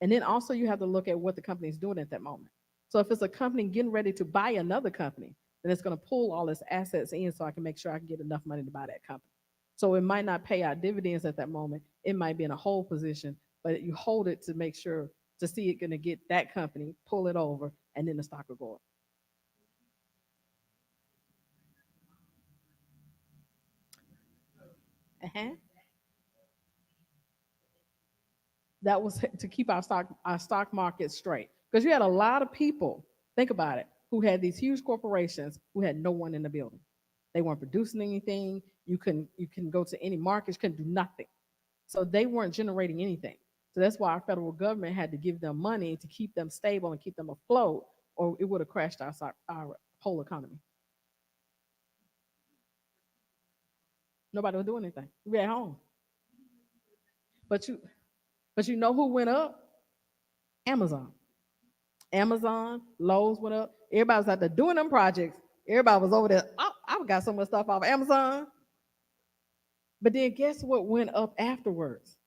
And then also you have to look at what the company is doing at that moment. So if it's a company getting ready to buy another company, then it's going to pull all its assets in so I can make sure I can get enough money to buy that company. So it might not pay out dividends at that moment. It might be in a hold position, but you hold it to make sure to see it going to get that company, pull it over, and then the stock will go up. Uh-huh. That was to keep our stock market straight because you had a lot of people, think about it, who had these huge corporations who had no one in the building. They weren't producing anything. You can go to any markets, couldn't do nothing. So they weren't generating anything. So that's why our federal government had to give them money to keep them stable and keep them afloat, or it would have crashed our whole economy. Nobody was doing anything. We at home. But you know who went up? Amazon. Amazon, Lowe's went up. Everybody was out there doing them projects. Everybody was over there. Oh, I got so much stuff off Amazon. But then guess what went up afterwards?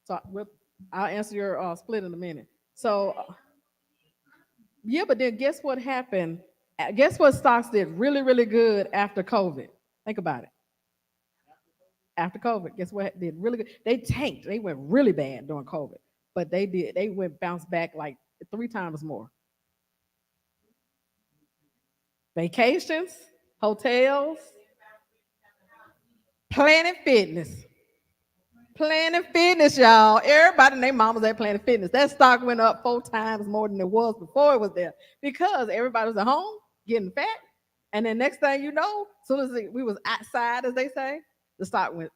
So I'll answer your split in a minute. So yeah, but then guess what happened? Guess what stocks did really, really good after COVID? Think about it. After COVID, guess what did really good? They tanked. They went really bad during COVID, but they went bounced back like 3 times more. Vacations, hotels, Planet Fitness. Planet Fitness, y'all. Everybody and their mamas at Planet Fitness. That stock went up 4 times more than it was before it was there because everybody was at home getting fat. And then next thing you know, as soon as we was outside, as they say, the stock went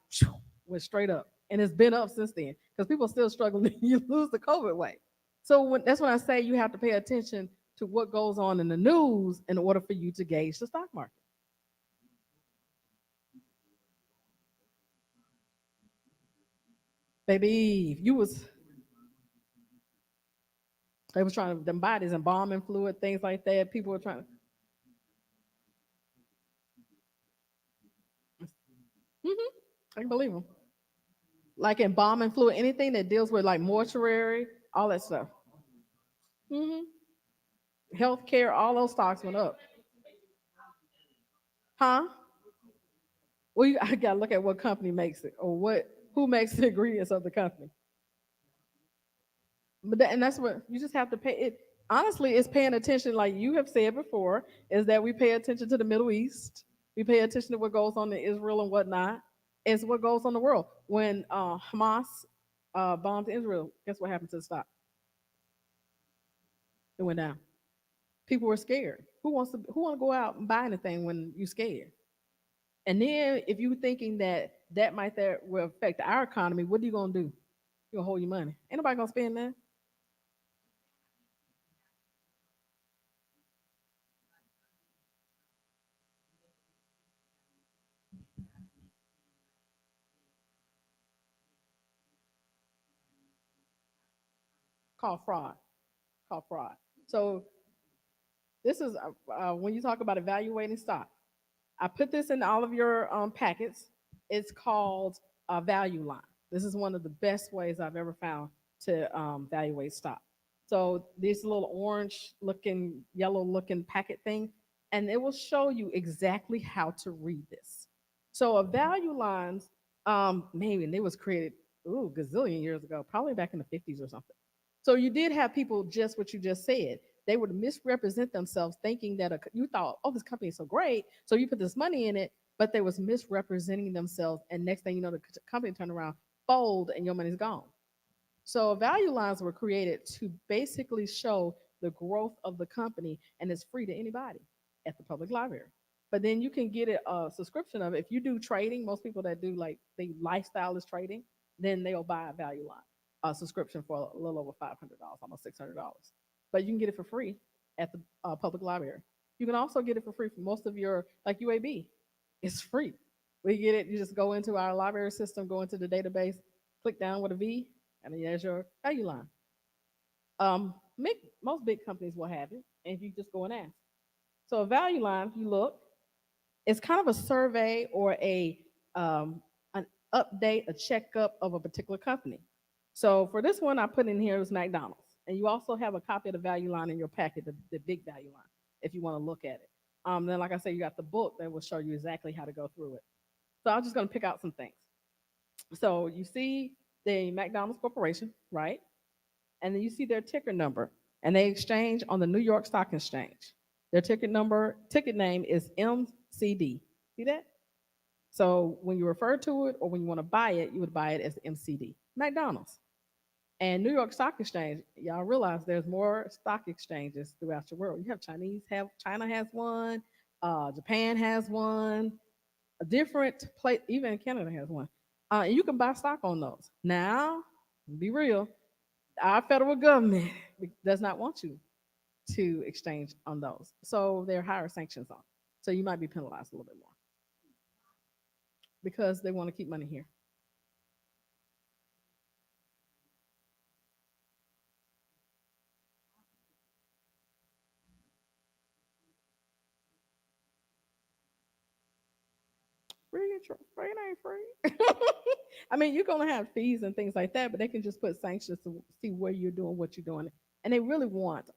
straight up. And it's been up since then because people are still struggling. You lose the COVID weight. So that's when I say you have to pay attention to what goes on in the news in order for you to gauge the stock market. Baby, if you was they was trying to them bodies embalming fluid, things like that. People were trying to. Hmm. I can believe them. Like embalming fluid, anything that deals with like mortuary, all that stuff. Hmm. Healthcare, all those stocks went up. Huh? Well, I gotta look at what company makes it or who makes the ingredients of the company. And that's what you just have to pay it. Honestly, it's paying attention, like you have said before, is that we pay attention to the Middle East. We pay attention to what goes on in Israel and whatnot. It's what goes on in the world. When Hamas bombed Israel, guess what happened to the stock? It went down. People were scared. Who want to go out and buy anything when you're scared? And then if you're thinking that might that will affect our economy, what are you gonna do? You're gonna hold your money. Ain't nobody gonna spend that. Called fraud. Called fraud. So this is when you talk about evaluating stock. I put this in all of your packets. It's called a value line. This is one of the best ways I've ever found to evaluate stock. So this little orange looking, yellow looking packet thing, and it will show you exactly how to read this. So a value lines, maybe and it was created gazillion years ago, probably back in the 50s or something. So you did have people just what you just said. They would misrepresent themselves, thinking that you thought, oh, this company is so great, so you put this money in it, but they was misrepresenting themselves, and next thing you know, the company turned around, fold, and your money's gone. So value lines were created to basically show the growth of the company, and it's free to anybody at the public library. But then you can get a subscription of it. If you do trading, most people that do like the lifestyle is trading, then they'll buy a value line, a subscription for a little over $500, almost $600. But you can get it for free at the public library. You can also get it for free for most of your like UAB. It's free. We get it. You just go into our library system, go into the database, click down with a V, and then there's your value line. Most big companies will have it, and if you just go and ask. So a value line, if you look, it's kind of a survey or an update, a checkup of a particular company. So for this one, I put in here is McDonald's, and you also have a copy of the value line in your packet, the big value line, if you want to look at it. Then, like I said, you got the book that will show you exactly how to go through it. So I'm just going to pick out some things. So you see the McDonald's Corporation, right? And then you see their ticker number, and they exchange on the New York Stock Exchange. Their ticket name is MCD. See that? So when you refer to it or when you want to buy it, you would buy it as MCD. McDonald's and New York Stock Exchange. Y'all realize there's more stock exchanges throughout the world. You have China has one, Japan has one, a different place, even Canada has one. And you can buy stock on those. Now, be real, our federal government does not want you to exchange on those. So there are higher sanctions on. So you might be penalized a little bit more because they want to keep money here. Free ain't free. I mean, you're gonna have fees and things like that, but they can just put sanctions to see where you're doing what you're doing, and they really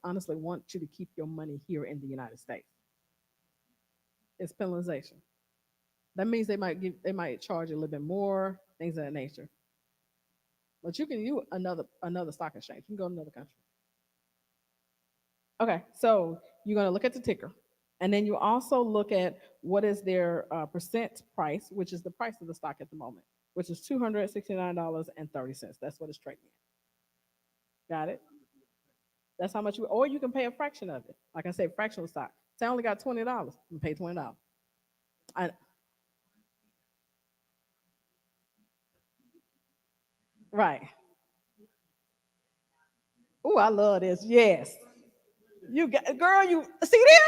honestly, want you to keep your money here in the United States. It's penalization. That means they might charge you a little bit more, things of that nature. But you can do another stock exchange. You can go to another country. Okay, so you're going to look at the ticker, and then you also look at what is their percent price, which is the price of the stock at the moment, which is $269.30. That's what it's trading at. Got it? That's how much you, or you can pay a fraction of it. Like I said, fractional stock. Say I only got $20. You pay $20. I, right. Oh, I love this. Yes. You got, girl, you see there?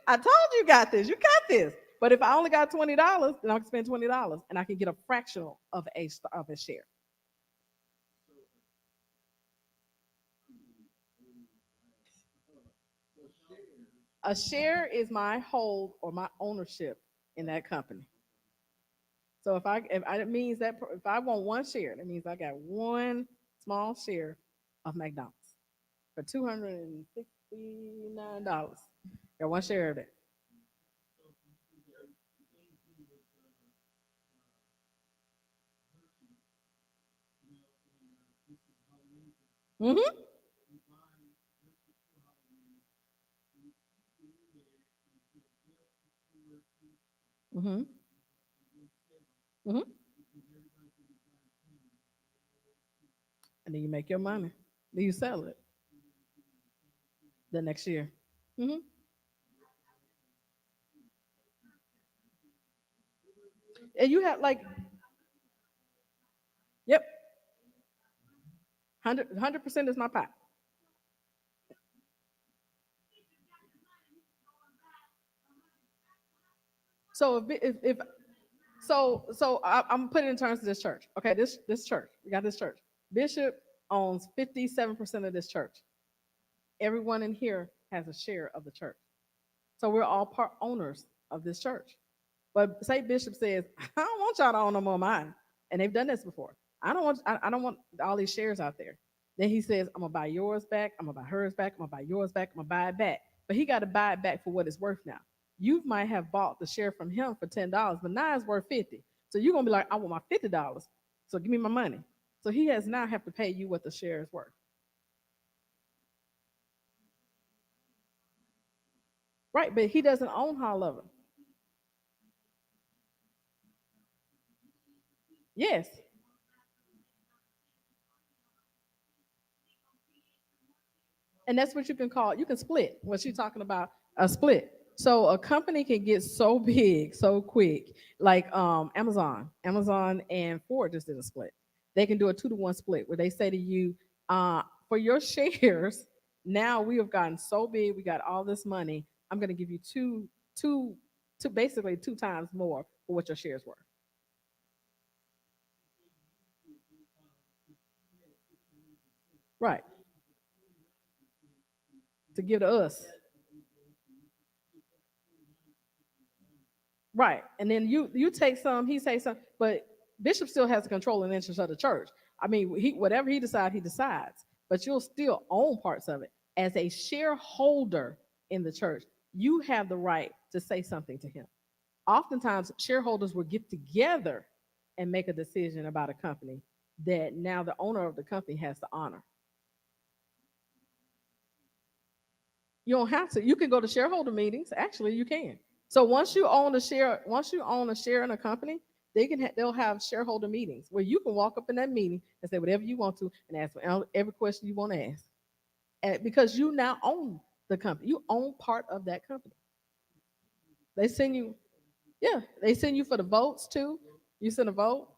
I told you got this. You got this. But if I only got $20, then I can spend $20 and I can get a fractional of a share. A share is my hold or my ownership in that company. So it means that if I want one share, that means I got one small share of McDonald's for $269. Got one share of it. Mm-hmm. Mm-hmm. Mm-hmm. And then you make your money. Then you sell it the next year. Mm-hmm. And you have like, yep, 100% is my pot. So if I'm putting it in terms of this church. Okay, this church, we got this church. Bishop owns 57% of this church. Everyone in here has a share of the church. So we're all part owners of this church. But say Bishop says, I don't want y'all to own no more of mine. And they've done this before. I don't want all these shares out there. Then he says, I'm gonna buy yours back, I'm gonna buy hers back, I'm gonna buy yours back, I'm gonna buy it back. But he got to buy it back for what it's worth now. You might have bought the share from him for $10, but now it's worth 50. So you're gonna be like, I want my $50. So give me my money. So he has now have to pay you what the share is worth. Right, but he doesn't own all of it. Yes. And that's what you can call, you can split. What she's talking about, a split. So a company can get so big so quick, like Amazon and Ford just did a split. They can do a 2-to-1 split where they say to you, for your shares, now we have gotten so big, we got all this money. I'm going to give you two, basically 2 times more for what your shares were. Right. To give to us. Right. And then you take some, he takes some, but Bishop still has the control and interest of the church. I mean, he whatever he decides. But you'll still own parts of it. As a shareholder in the church, you have the right to say something to him. Oftentimes shareholders will get together and make a decision about a company that now the owner of the company has to honor. You don't have to. You can go to shareholder meetings. Actually, you can. So once you own a share in a company, they'll have shareholder meetings where you can walk up in that meeting and say whatever you want to and ask every question you want to ask. And because you now own the company, you own part of that company. They send you, yeah, they send you for the votes too. You send a vote,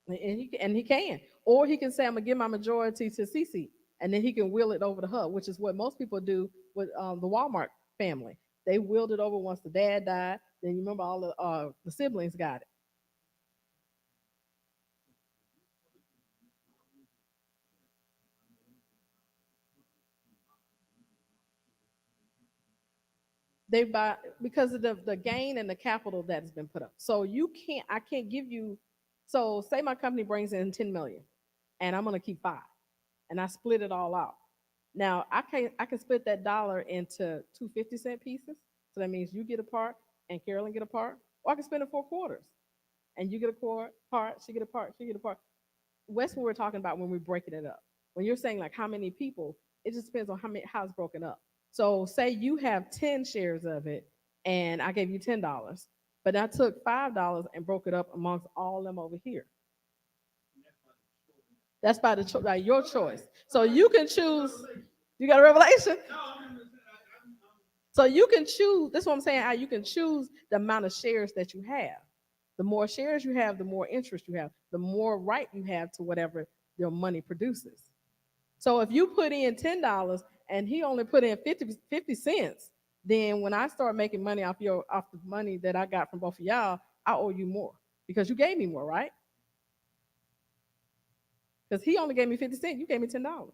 and he can, or he can say, "I'm gonna give my majority to Cece," and then he can will it over to her, which is what most people do with the Walmart family. They willed it over once the dad died. Then you remember all the siblings got it. They buy because of the gain and the capital that has been put up. So I can't give you. So say my company brings in 10 million, and I'm gonna keep 5, and I split it all out. Now I can split that dollar into 2 50-cent pieces. So that means you get a part and Carolyn get a part, or I can split it 4 quarters, and you get a part, she get a part, she get a part. That's what we're talking about when we're breaking it up. When you're saying like how many people, it just depends on how it's broken up. So say you have 10 shares of it, and I gave you $10, but I took $5 and broke it up amongst all of them over here. That's by your choice. So you can choose. You got a revelation. So you can choose. That's what I'm saying. How you can choose the amount of shares that you have. The more shares you have, the more interest you have, the more right you have to whatever your money produces. So if you put in $10 and he only put in 50 cents, then when I start making money off the money that I got from both of y'all, I owe you more because you gave me more, right? Because he only gave me 50 cents, you gave me $10.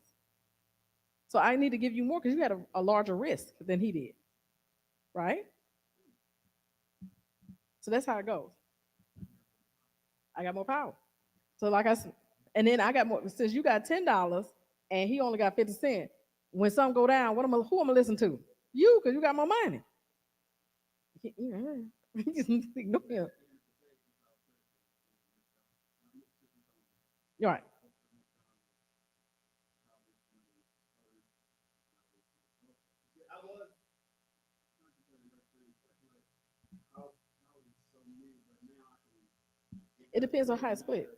So I need to give you more because you had a larger risk than he did, right? So that's how it goes. I got more power. So like I said, and then I got more since you got $10 and he only got 50 cents. When some go down, who am I listen to? You, because you got more money. You just ignore him. You're right. It depends on how it's split.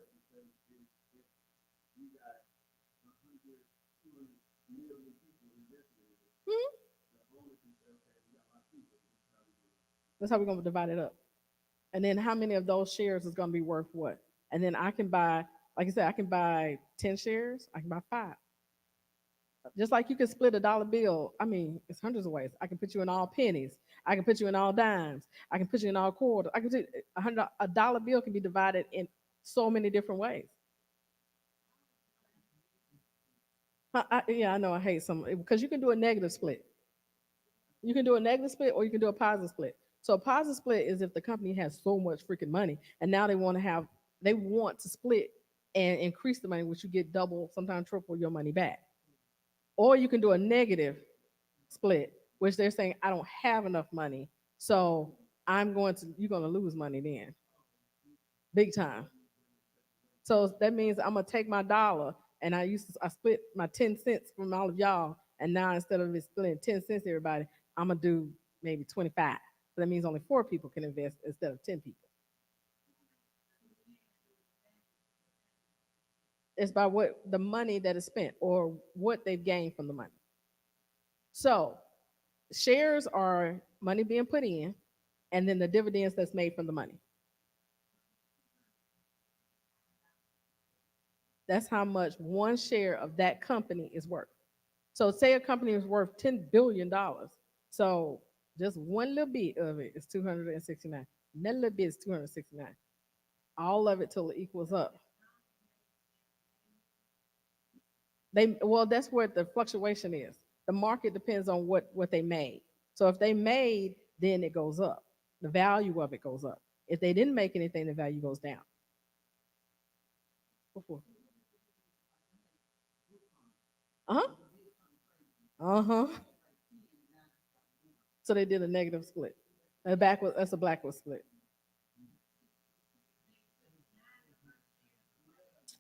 Hmm. That's how we're gonna divide it up. And then how many of those shares is gonna be worth what? And then I can buy, like I said, I can buy 10 shares, I can buy 5. Just like you can split a dollar bill. I mean, it's hundreds of ways. I can put you in all pennies. I can put you in all dimes. I can put you in all quarters. I can do a dollar bill can be divided in so many different ways. Yeah, I know. I hate some because you can do a negative split. You can do a negative split or you can do a positive split. So a positive split is if the company has so much freaking money and now they want to split and increase the money, which you get double, sometimes triple your money back. Or you can do a negative split, which they're saying I don't have enough money, so you're going to lose money then, big time. So that means I'm gonna take my dollar and I split my 10 cents from all of y'all, and now instead of it splitting 10 cents to everybody, I'm gonna do maybe 25. So that means only 4 people can invest instead of 10 people. It's by what the money that is spent or what they've gained from the money. So shares are money being put in, and then the dividends that's made from the money. That's how much one share of that company is worth. So say a company is worth $10 billion. So just one little bit of it is 269. That little bit is 269. All of it till it equals up. That's where the fluctuation is. The market depends on what they made. So if they made, then it goes up. The value of it goes up. If they didn't make anything, the value goes down. Uh-huh. Uh-huh. So they did a negative split. That's a backward split.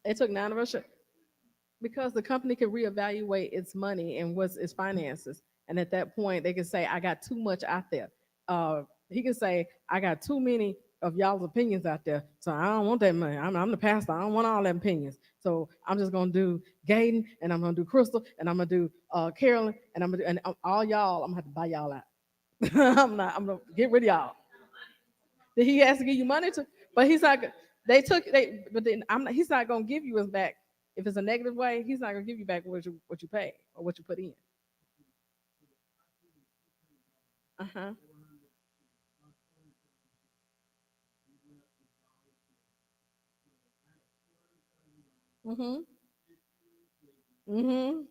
It took 9 of us because the company can reevaluate its money and what's its finances. And at that point, they can say, I got too much out there. He can say, I got too many of y'all's opinions out there. So I don't want that money. I'm the pastor. I don't want all them opinions. So I'm just going to do Gaden and I'm going to do Crystal and I'm going to do Carolyn and I'm going to do, and all y'all, I'm going to have to buy y'all out. I'm going to get rid of y'all. Then he has to give you money to, but he's not. But then I'm not. He's not gonna give you his back if it's a negative way. He's not gonna give you back what you pay or what you put in. Uh huh. Mhm. Mhm.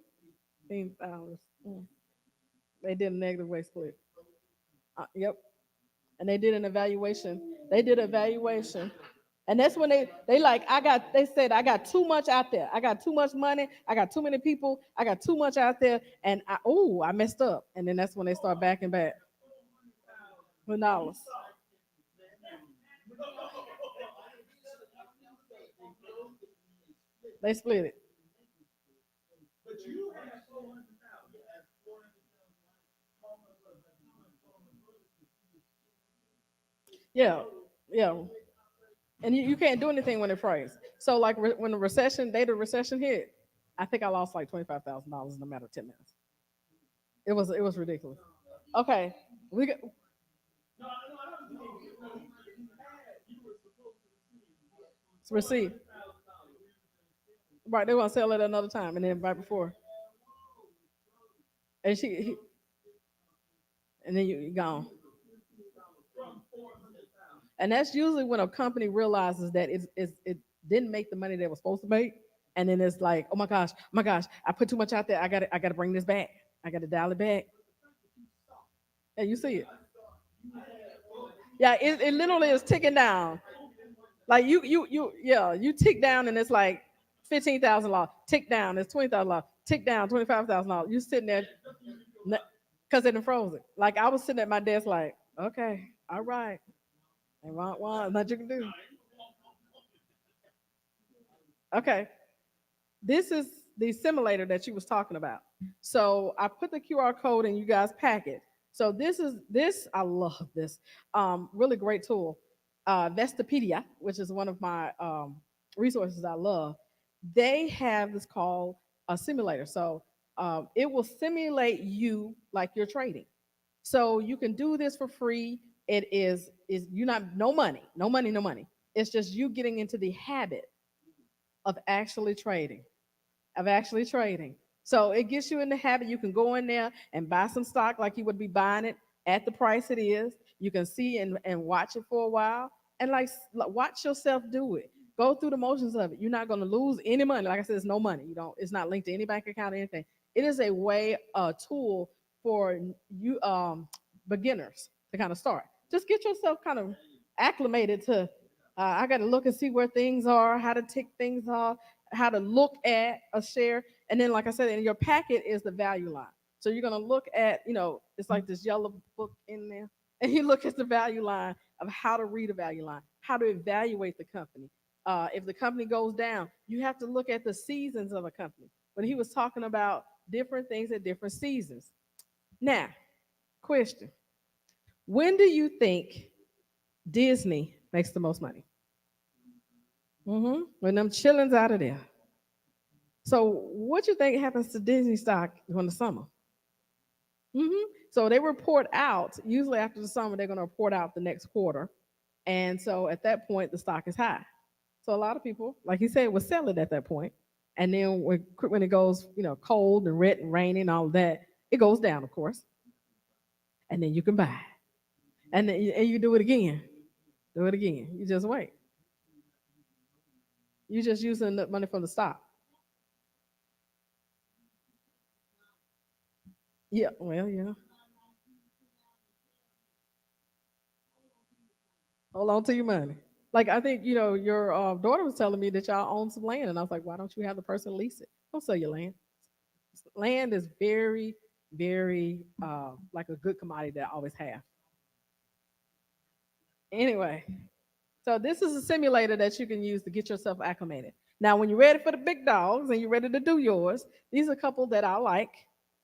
$15,000. They did a negative way split. Yep. And they did an evaluation. They did evaluation. And that's when they like they said I got too much out there. I got too much money. I got too many people. I got too much out there. And I messed up. And then that's when they start backing back with dollars. They split it. Yeah. Yeah. And you can't do anything when it froze. So like when the recession hit, I think I lost like $25,000 in a matter of 10 minutes. It was ridiculous. Okay, we got receipt. Right, they want to sell it another time, and then right before, and and then you gone. And that's usually when a company realizes that it didn't make the money they were supposed to make, and then it's like, oh my gosh, I put too much out there. I got to bring this back. I got to dial it back. And you see it. Yeah, it literally is ticking down. Like yeah, you tick down and it's like $15,000. Tick down, it's $20,000. Tick down, $25,000. You sitting there because it frozen. Like I was sitting at my desk, like, okay, all right, and nothing you can do. Okay, this is the simulator that you was talking about. So I put the QR code in you guys' packet. So this I love this really great tool, Vestapedia, which is one of my resources I love. They have this called a simulator. So it will simulate you like you're trading. So you can do this for free. It is you not no money, no money, no money. It's just you getting into the habit of actually trading of actually trading. So it gets you in the habit. You can go in there and buy some stock like you would be buying it at the price it is. You can see and watch it for a while and watch yourself do it. Go through the motions of it. You're not going to lose any money. Like I said, it's no money. You don't. It's not linked to any bank account or anything. It is a way, a tool for you beginners to kind of start. Just get yourself kind of acclimated to. I got to look and see where things are, how to tick things off, how to look at a share. And then, like I said, in your packet is the value line. So you're going to look at, it's like this yellow book in there. And you look at the value line of how to read a value line, how to evaluate the company. If the company goes down, you have to look at the seasons of a company. But he was talking about different things at different seasons. Now, question. When do you think Disney makes the most money? When them chillings out of there. So what you think happens to Disney stock during the summer? So they report out, usually after the summer, they're going to report out the next quarter. And so at that point, the stock is high. So a lot of people, like you said, will sell it at that point. And then when it goes, cold and wet and rainy and all of that, it goes down, of course. And then you can buy. And then and you do it again. Do it again. You just wait. You just using the money from the stock. Yeah, well, yeah. Hold on to your money. Like I think your daughter was telling me that y'all own some land, and I was like, why don't you have the person lease it? Don't sell your land. Land is very, very like a good commodity that I always have. Anyway, so this is a simulator that you can use to get yourself acclimated. Now, when you're ready for the big dogs and you're ready to do yours, these are a couple that I like,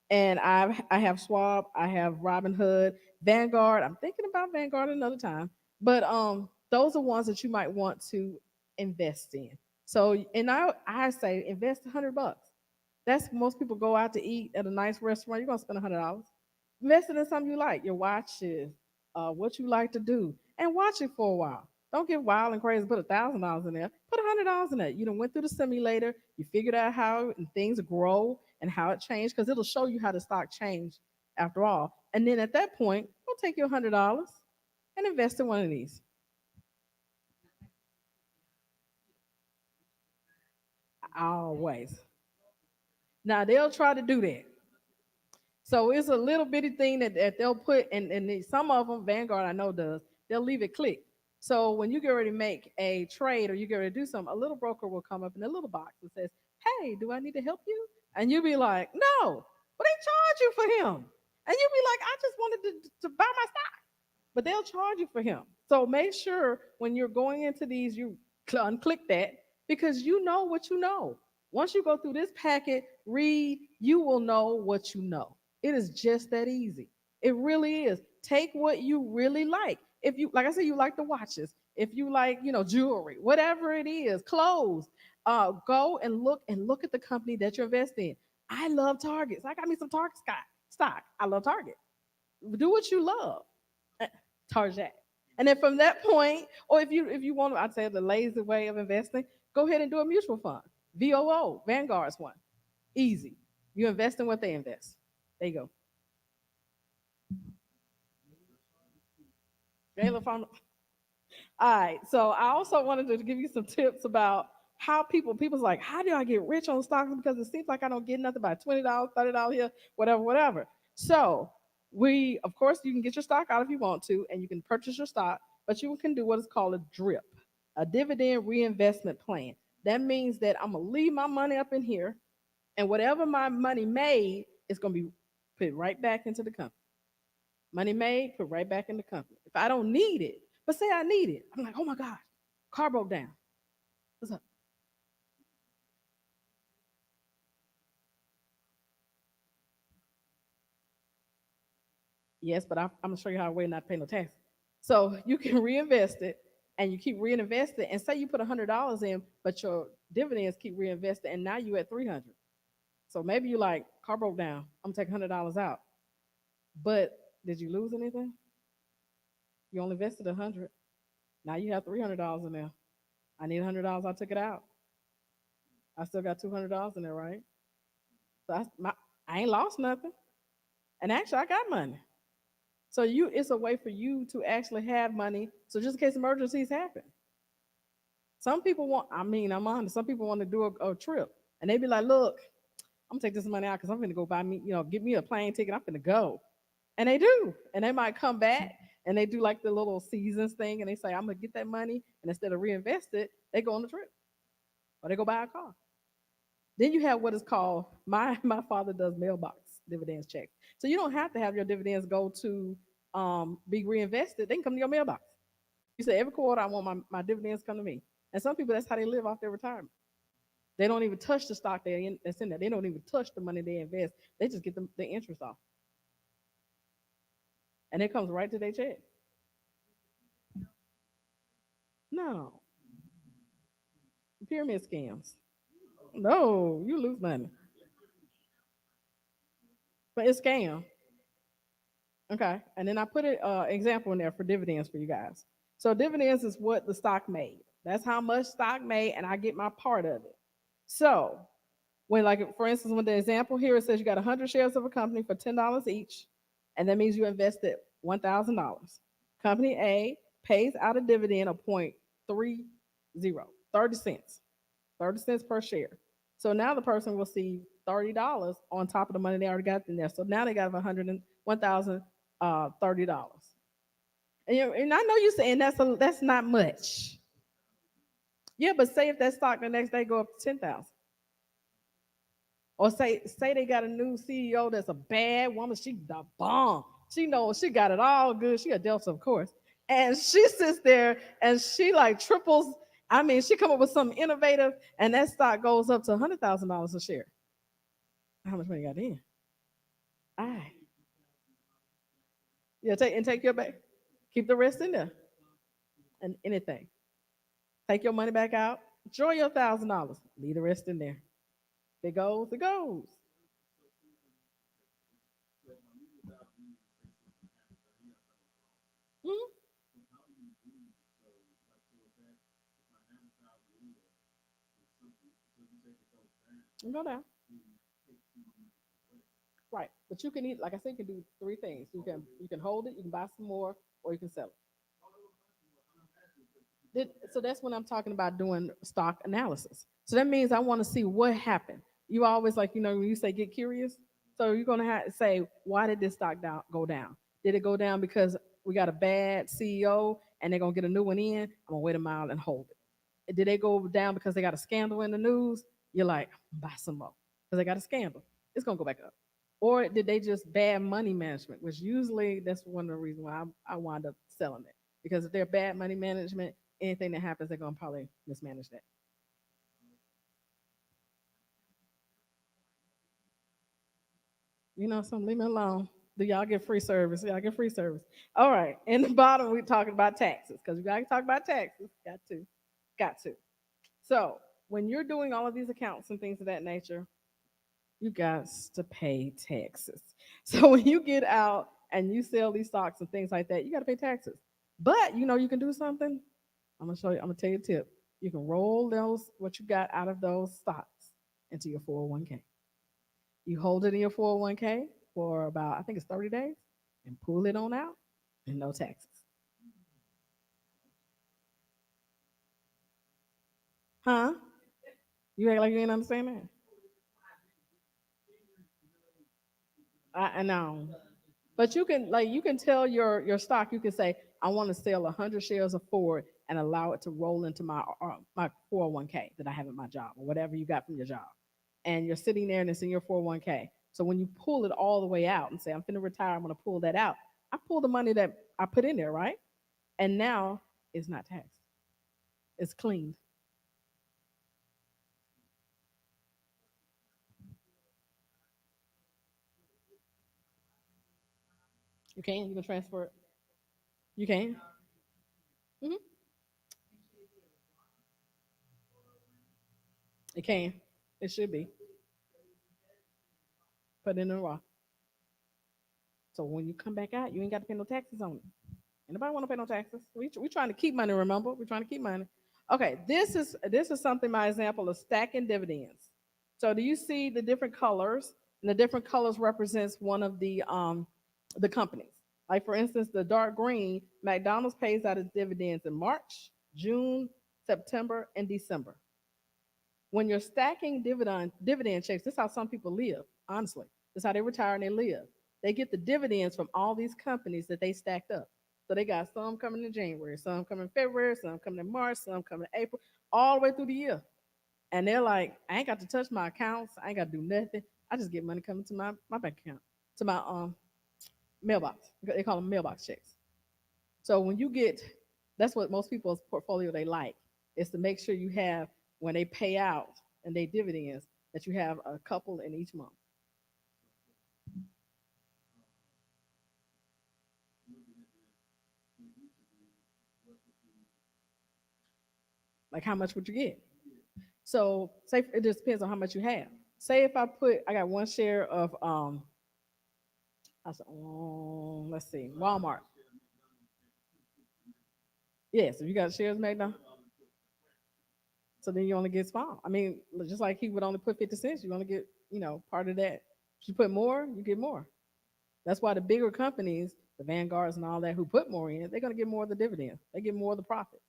and I have Schwab, I have Robinhood, Vanguard. I'm thinking about Vanguard another time, but those are ones that you might want to invest in. So, and I say invest $100. That's most people go out to eat at a nice restaurant. You're gonna spend $100. Invest it in something you like, your watches, what you like to do, and watch it for a while. Don't get wild and crazy. Put $1,000 in there. Put $100 in there. You done went through the simulator. You figured out how things grow and how it changed because it'll show you how the stock changed after all. And then at that point, go take your $100 and invest in one of these. Always. Now they'll try to do that. So it's a little bitty thing that they'll put, and some of them, Vanguard I know does, they'll leave it clicked. So when you get ready to make a trade or you get ready to do something, a little broker will come up in a little box and says, "Hey, do I need to help you?" And you'll be like, "No," but they charge you for him. And you'll be like, "I just wanted to buy my stock," but they'll charge you for him. So make sure when you're going into these, you unclick that because you know what you know. Once you go through this packet, read, you will know what you know. It is just that easy. It really is. Take what you really like. If you, like I said, you like the watches. If you like, jewelry, whatever it is, clothes, go and look at the company that you're investing in. I love Target. So I got me some Target stock. I love Target. Do what you love. Uh, Target. And then from that point, or if you want, I'd say the lazy way of investing, go ahead and do a mutual fund. VOO, Vanguard's one. Easy. You invest in what they invest. There you go. Gala Farm. All right. So I also wanted to give you some tips about how people's like, how do I get rich on stocks? Because it seems like I don't get nothing by $20, $30 here, whatever, whatever. So of course, you can get your stock out if you want to, and you can purchase your stock, but you can do what is called a DRIP, a dividend reinvestment plan. That means that I'm gonna leave my money up in here, and whatever my money made is gonna be put right back into the company. Money made, put right back in the company. If I don't need it, but say I need it, I'm like, oh my gosh, car broke down. What's up? Yes, but I'm gonna show you how to wait not to pay no tax. So you can reinvest it, and you keep reinvesting. And say you put $100 in, but your dividends keep reinvesting, and now you at 300. So maybe you like car broke down. I'm gonna take $100 out. But did you lose anything? You only invested 100. Now you have $300 in there. I need $100. I took it out. I still got $200 in there, right? So I ain't lost nothing. And actually, I got money. So it's a way for you to actually have money. So just in case emergencies happen. Some people want, I mean, I'm honest. Some people want to do a trip, and they be like, "Look, I'm gonna take this money out because I'm gonna go buy me, get me a plane ticket. I'm gonna go." And they do, and they might come back and they do like the little seasons thing, and they say, "I'm gonna get that money," and instead of reinvest it, they go on the trip or they go buy a car. Then you have what is called my father does mailbox dividends checks. So you don't have to have your dividends go to be reinvested. They can come to your mailbox. You say every quarter I want my dividends come to me. And some people that's how they live off their retirement. They don't even touch the stock that's in there. They don't even touch the money they invest. They just get the interest off. And it comes right to their check. No. Pyramid scams. No, you lose money. But it's scam. Okay. And then I put an example in there for dividends for you guys. So dividends is what the stock made. That's how much stock made, and I get my part of it. So when, like, for instance, with the example here, it says you got 100 shares of a company for $10 each, and that means you invested $1,000. Company A pays out a dividend of 0.30, 30 cents, 30 cents per share. So now the person will see $30 on top of the money they already got in there. So now they got 1,030. And I know you're saying that's not much. Yeah, but say if that stock the next day go up to 10,000. Or say they got a new CEO that's a bad woman. She the bomb. She knows she got it all good. She a Delta, of course. And she sits there and she like triples. I mean, she come up with something innovative, and that stock goes up to $100,000 a share. How much money you got in? All right. Yeah, take your back. Keep the rest in there. And anything. Take your money back out. Enjoy your $1,000. Leave the rest in there. If it goes, it goes. Mm-hmm. Go down. Right. But you can eat, like I said, you can do three things. You can hold it, you can buy some more, or you can sell it. So that's when I'm talking about doing stock analysis. So that means I want to see what happened. You always like, when you say get curious. So you're gonna have to say, why did this stock go down? Did it go down because we got a bad CEO and they're gonna get a new one in? I'm gonna wait a mile and hold it. Did they go down because they got a scandal in the news? You're like, buy some more because they got a scandal. It's gonna go back up. Or did they just bad money management? Which usually that's one of the reasons why I wind up selling it, because if they're bad money management, anything that happens, they're gonna probably mismanage that. Some leave me alone. Do y'all get free service? Y'all get free service. All right. In the bottom, we're talking about taxes because we got to talk about taxes. Got to. So when you're doing all of these accounts and things of that nature, you got to pay taxes. So when you get out and you sell these stocks and things like that, you got to pay taxes. But you can do something. I'm gonna show you. I'm gonna tell you a tip. You can roll those what you got out of those stocks into your 401k. You hold it in your 401k for about, I think it's 30 days, and pull it on out, and no taxes. Huh? You act like you ain't understand that. I know. But you can tell your stock. You can say, I want to sell 100 shares of Ford and allow it to roll into my 401k that I have at my job, or whatever you got from your job. And you're sitting there and it's in your 401k. So when you pull it all the way out and say, I'm finna retire, I'm gonna pull that out. I pull the money that I put in there, right? And now it's not taxed. It's cleaned. You can transfer it. You can. Hmm. It can. It should be. Put it in the raw. So when you come back out, you ain't got to pay no taxes on it. Anybody want to pay no taxes? We trying to keep money. Remember, we're trying to keep money. Okay, this is something, my example of stacking dividends. So do you see the different colors? And the different colors represents one of the companies. Like for instance, the dark green, McDonald's pays out its dividends in March, June, September, and December. When you're stacking dividend checks, this is how some people live. Honestly, this is how they retire and they live. They get the dividends from all these companies that they stacked up. So they got some coming in January, some coming in February, some coming in March, some coming in April, all the way through the year. And they're like, I ain't got to touch my accounts. I ain't got to do nothing. I just get money coming to my bank account, to my mailbox. They call them mailbox checks. So when you get, that's what most people's portfolio they like, is to make sure you have, when they pay out and they dividends, that you have a couple in each month. Like how much would you get? So say it just depends on how much you have. Say if I got one share of let's see, Walmart. Yes, if you got shares made now, so then you only get small. I mean, just like he would only put 50 cents, you only get part of that. If you put more, you get more. That's why the bigger companies, the Vanguards and all that, who put more in, they're gonna get more of the dividends. They get more of the profit.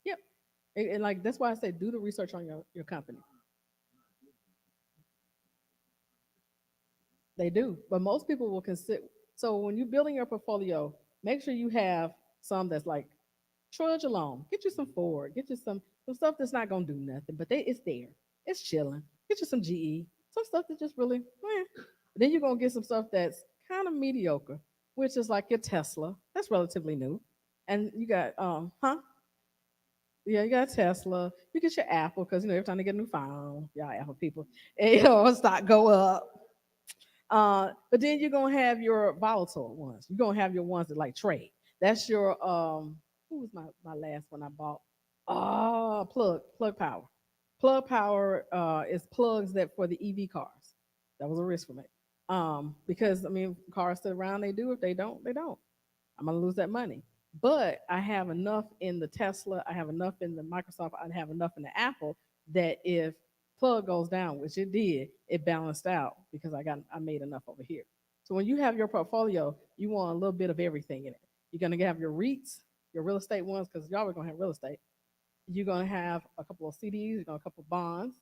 Yep. And like that's why I say do the research on your company. They do, but most people will consider. So when you're building your portfolio, make sure you have some that's like trudge along. Get you some Ford. Get you some stuff that's not gonna do nothing, but it's there. It's chilling. Get you some GE. Some stuff that just really. Then you're gonna get some stuff that's kind of mediocre, which is like your Tesla. That's relatively new, and you got yeah, you got Tesla. You get your Apple because every time they get a new phone, y'all Apple people, and, stock go up. But then you're gonna have your volatile ones. You're gonna have your ones that like trade. That's your who was my last one I bought? Plug power. Plug power is plugs that for the EV cars. That was a risk for me. Because I mean cars sit around, they do. If they don't, they don't. I'm gonna lose that money. But I have enough in the Tesla, I have enough in the Microsoft, I have enough in the Apple that if plug goes down, which it did, it balanced out because I made enough over here. So when you have your portfolio, you want a little bit of everything in it. You're gonna have your REITs, your real estate ones, because y'all are gonna have real estate. You're gonna have a couple of CDs, you're gonna have a couple of bonds.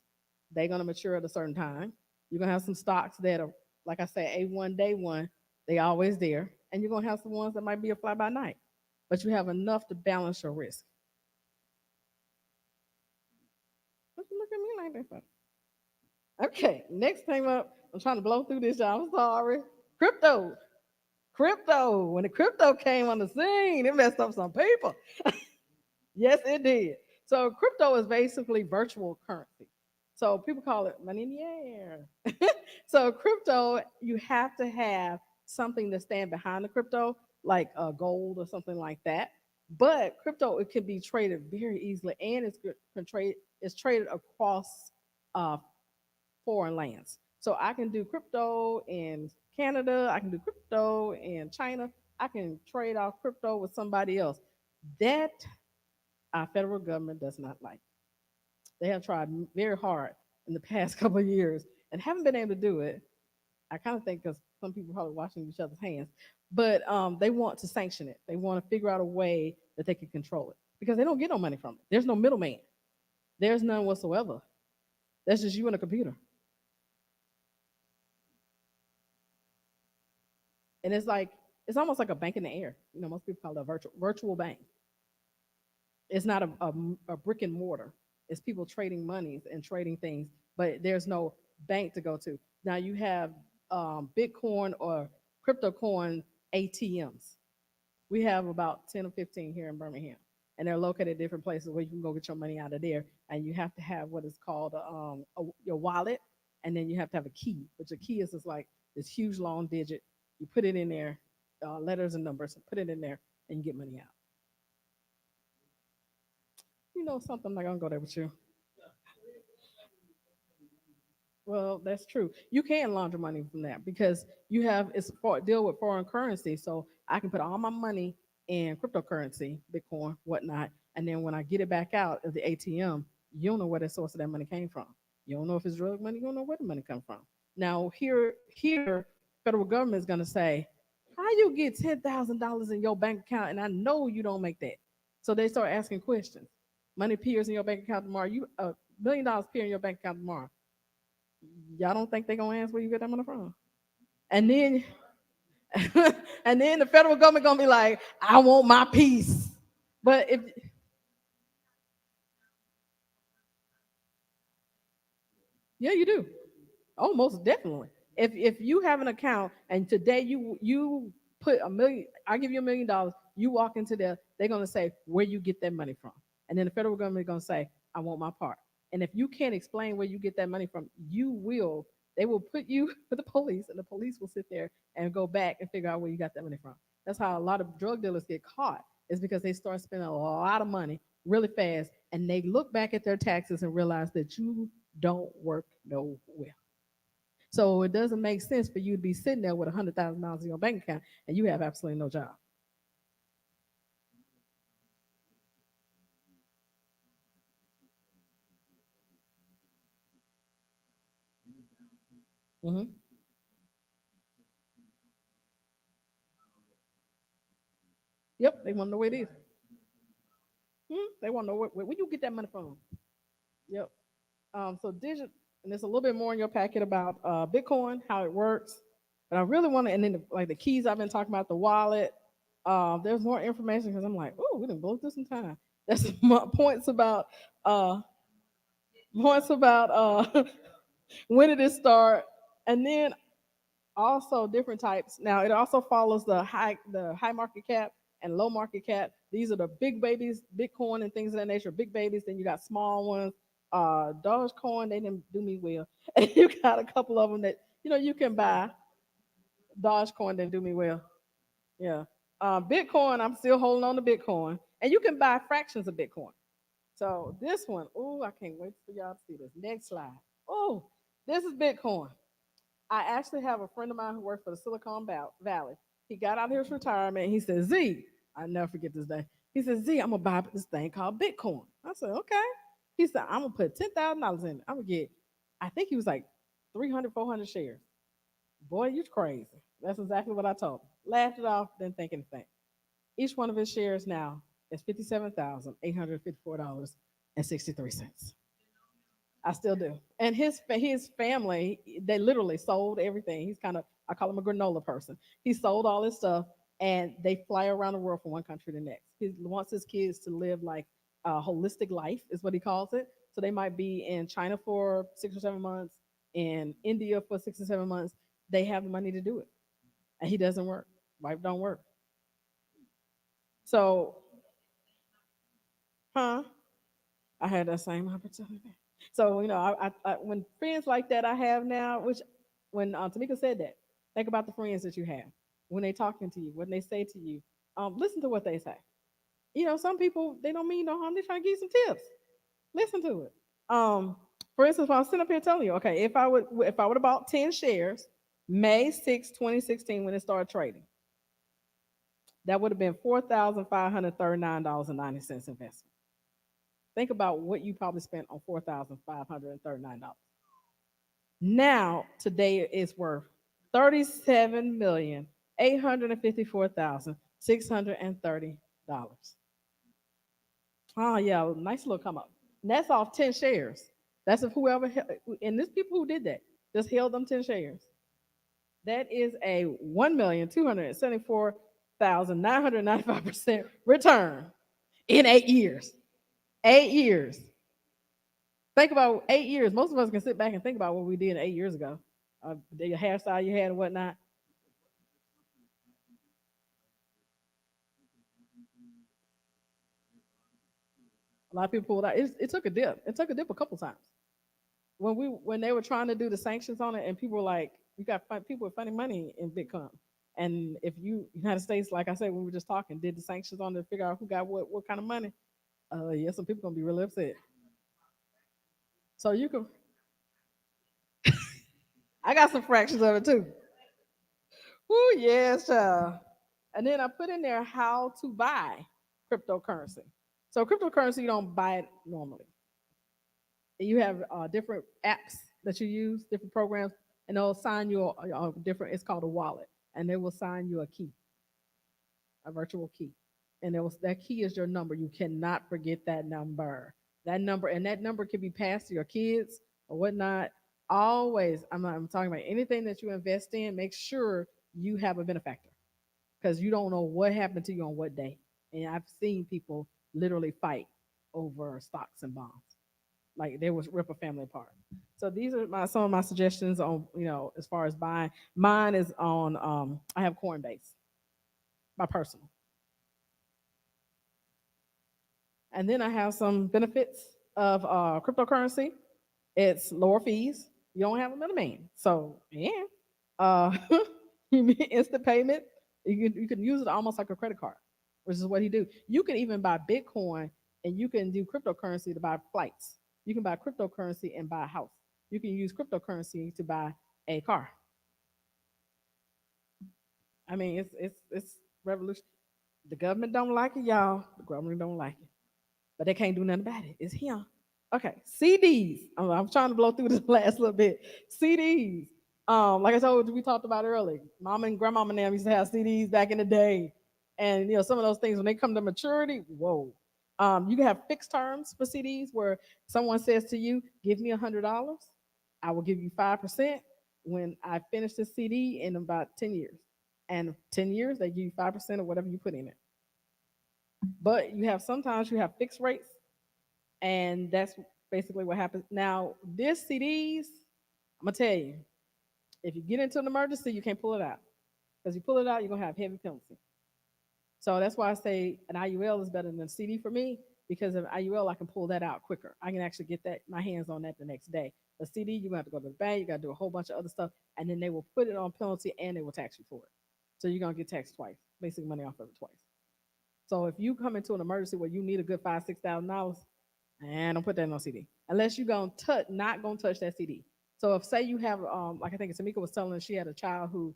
They're gonna mature at a certain time. You're gonna have some stocks that are, like I say, A1 day one. They always there, and you're gonna have some ones that might be a fly by night, but you have enough to balance your risk. What you look at me like that for? Okay, next thing up. I'm trying to blow through this, y'all. I'm sorry. Crypto. Crypto. When the crypto came on the scene, it messed up some people. Yes, it did. So crypto is basically virtual currency. So people call it money in the air. So crypto, you have to have something to stand behind the crypto, like gold or something like that. But crypto, it can be traded very easily, and it's traded across uh, foreign lands. So I can do crypto in Canada, I can do crypto in China, I can trade off crypto with somebody else. That our federal government does not like. They have tried very hard in the past couple of years and haven't been able to do it. I kind of think because some people are probably washing each other's hands, but they want to sanction it. They want to figure out a way that they can control it because they don't get no money from it. There's no middleman. There's none whatsoever. That's just you and a computer. And it's almost like a bank in the air. Most people call it a virtual bank. It's not a brick and mortar. It's people trading monies and trading things, but there's no bank to go to. Now you have Bitcoin or crypto coin ATMs. We have about 10 or 15 here in Birmingham, and they're located at different places where you can go get your money out of there. And you have to have what is called your wallet, and then you have to have a key. Which a key is just like this huge long digit. You put it in there, letters and numbers, put it in there, and you get money out. You know something? I'm not gonna go there with you. Well, that's true. You can launder money from that because you have it's for deal with foreign currency. So I can put all my money in cryptocurrency, Bitcoin, whatnot, and then when I get it back out of the ATM, you don't know where the source of that money came from. You don't know if it's drug money. You don't know where the money come from. Now here, federal government is gonna say, how you get $10,000 in your bank account, and I know you don't make that. So they start asking questions. Money appears in your bank account tomorrow. You $1 million appear in your bank account tomorrow. Y'all don't think they're gonna ask where you get that money from? And then and then the federal government gonna be like, I want my piece. But if yeah, you do. Oh, most definitely. If you have an account and today you put a million, I give you $1 million, you walk into there, they're gonna say where you get that money from. And then the federal government is gonna say, I want my part. And if you can't explain where you get that money from, you will They will put you with the police, and the police will sit there and go back and figure out where you got that money from. That's how a lot of drug dealers get caught, is because they start spending a lot of money really fast, and they look back at their taxes and realize that you don't work nowhere. So it doesn't make sense for you to be sitting there with $100,000 in your bank account and you have absolutely no job. Hmm. Yep, they want to know where it is. They want to know where you get that money from. Yep. So digital, and there's a little bit more in your packet about Bitcoin, how it works. But I really want to, and then like the keys I've been talking about, the wallet. There's more information because I'm like, oh, we didn't blow through some time. There's some more uh, points about when did it start, and then also different types. Now it also follows the high market cap and low market cap. These are the big babies, Bitcoin and things of that nature, big babies. Then you got small ones. Dogecoin, they didn't do me well. And you got a couple of them that you can buy. Dogecoin didn't do me well. Yeah. Bitcoin, I'm still holding on to Bitcoin. And you can buy fractions of Bitcoin. So this one, oh, I can't wait for y'all to see this. Next slide. Oh, this is Bitcoin. I actually have a friend of mine who works for the Silicon Valley. He got out of his retirement. He said, Z, I never forget this day. He said, Z, I'm going to buy this thing called Bitcoin. I said, okay. He said, I'm going to put $10,000 in it. I'm going to get, I think he was like 300, 400 shares. Boy, you crazy. That's exactly what I told him. Laughed it off, didn't think anything. Each one of his shares now is $57,854.63. I still do. And his family, they literally sold everything. He's kind of, I call him a granola person. He sold all his stuff, and they fly around the world from one country to the next. He wants his kids to live like a holistic life, is what he calls it. So they might be in China for 6 or 7 months, in India for 6 or 7 months. They have the money to do it, and he doesn't work. Wife don't work. So, huh? I had that same opportunity. So when friends like that I have now, which when Tamika said that, think about the friends that you have when they talking to you, when they say to you, listen to what they say. Some people they don't mean no harm. They trying to give you some tips. Listen to it. For instance, if I was sitting up here telling you, okay, if I would have bought 10 shares, May 6, 2016, when it started trading, that would have been $4,539.90 investment. Think about what you probably spent on $4,539. Now, today is worth $37,854,630. Oh yeah, nice little come up. And that's off 10 shares. That's if whoever and there's people who did that just held them 10 shares. That is a 1,274,995% return in 8 years. 8 years. Think about 8 years. Most of us can sit back and think about what we did 8 years ago. The hairstyle you had and whatnot. A lot of people pulled out. It took a dip. It took a dip a couple times. When they were trying to do the sanctions on it, and people were like, you got people with funny money in Bitcoin. And if you United States, like I said, when we were just talking, did the sanctions on it to figure out who got what kind of money, yeah, some people gonna be really upset. So you can, I got some fractions of it too. Woo, yes, child. And then I put in there how to buy cryptocurrency. So cryptocurrency, you don't buy it normally. You have different apps that you use, different programs, and they'll assign you a different. It's called a wallet, and they will assign you a key, a virtual key, and that key is your number. You cannot forget that number. That number can be passed to your kids or whatnot. Always, I'm talking about anything that you invest in. Make sure you have a benefactor because you don't know what happened to you on what day. And I've seen people literally fight over stocks and bonds. Like they was rip a family apart. So these are some of my suggestions on as far as buying. Mine is on I have Coinbase, my personal, and then I have some benefits of cryptocurrency. It's lower fees. You don't have a middleman. So yeah, uh, you mean instant payment. You can use it almost like a credit card, which is what he do. You can even buy Bitcoin and you can do cryptocurrency to buy flights. You can buy cryptocurrency and buy a house. You can use cryptocurrency to buy a car. I mean, it's revolution. The government don't like it, y'all. The government don't like it, but they can't do nothing about it. It's him. Okay, CDs. I'm trying to blow through this last little bit. CDs. Like I told you, we talked about earlier. Mama and grandmama and them used to have CDs back in the day, and some of those things when they come to maturity, whoa. You can have fixed terms for CDs where someone says to you, "Give me $100, I will give you 5% when I finish the CD in about 10 years." And 10 years, they give you 5% of whatever you put in it. But sometimes you have fixed rates, and that's basically what happens. Now, this CDs, I'm gonna tell you, if you get into an emergency, you can't pull it out because you pull it out, you're gonna have heavy penalty. So that's why I say an IUL is better than a CD for me because of IUL, I can pull that out quicker. I can actually get that my hands on that the next day. A CD, you have to go to the bank, you got to do a whole bunch of other stuff, and then they will put it on penalty and they will tax you for it. So you're gonna get taxed twice, basically money off of it twice. So if you come into an emergency where you need a good $5,000, 6,000, and don't put that on CD unless you're gonna touch, not gonna touch that CD. So if say you have, like I think Tamika was telling us, she had a child who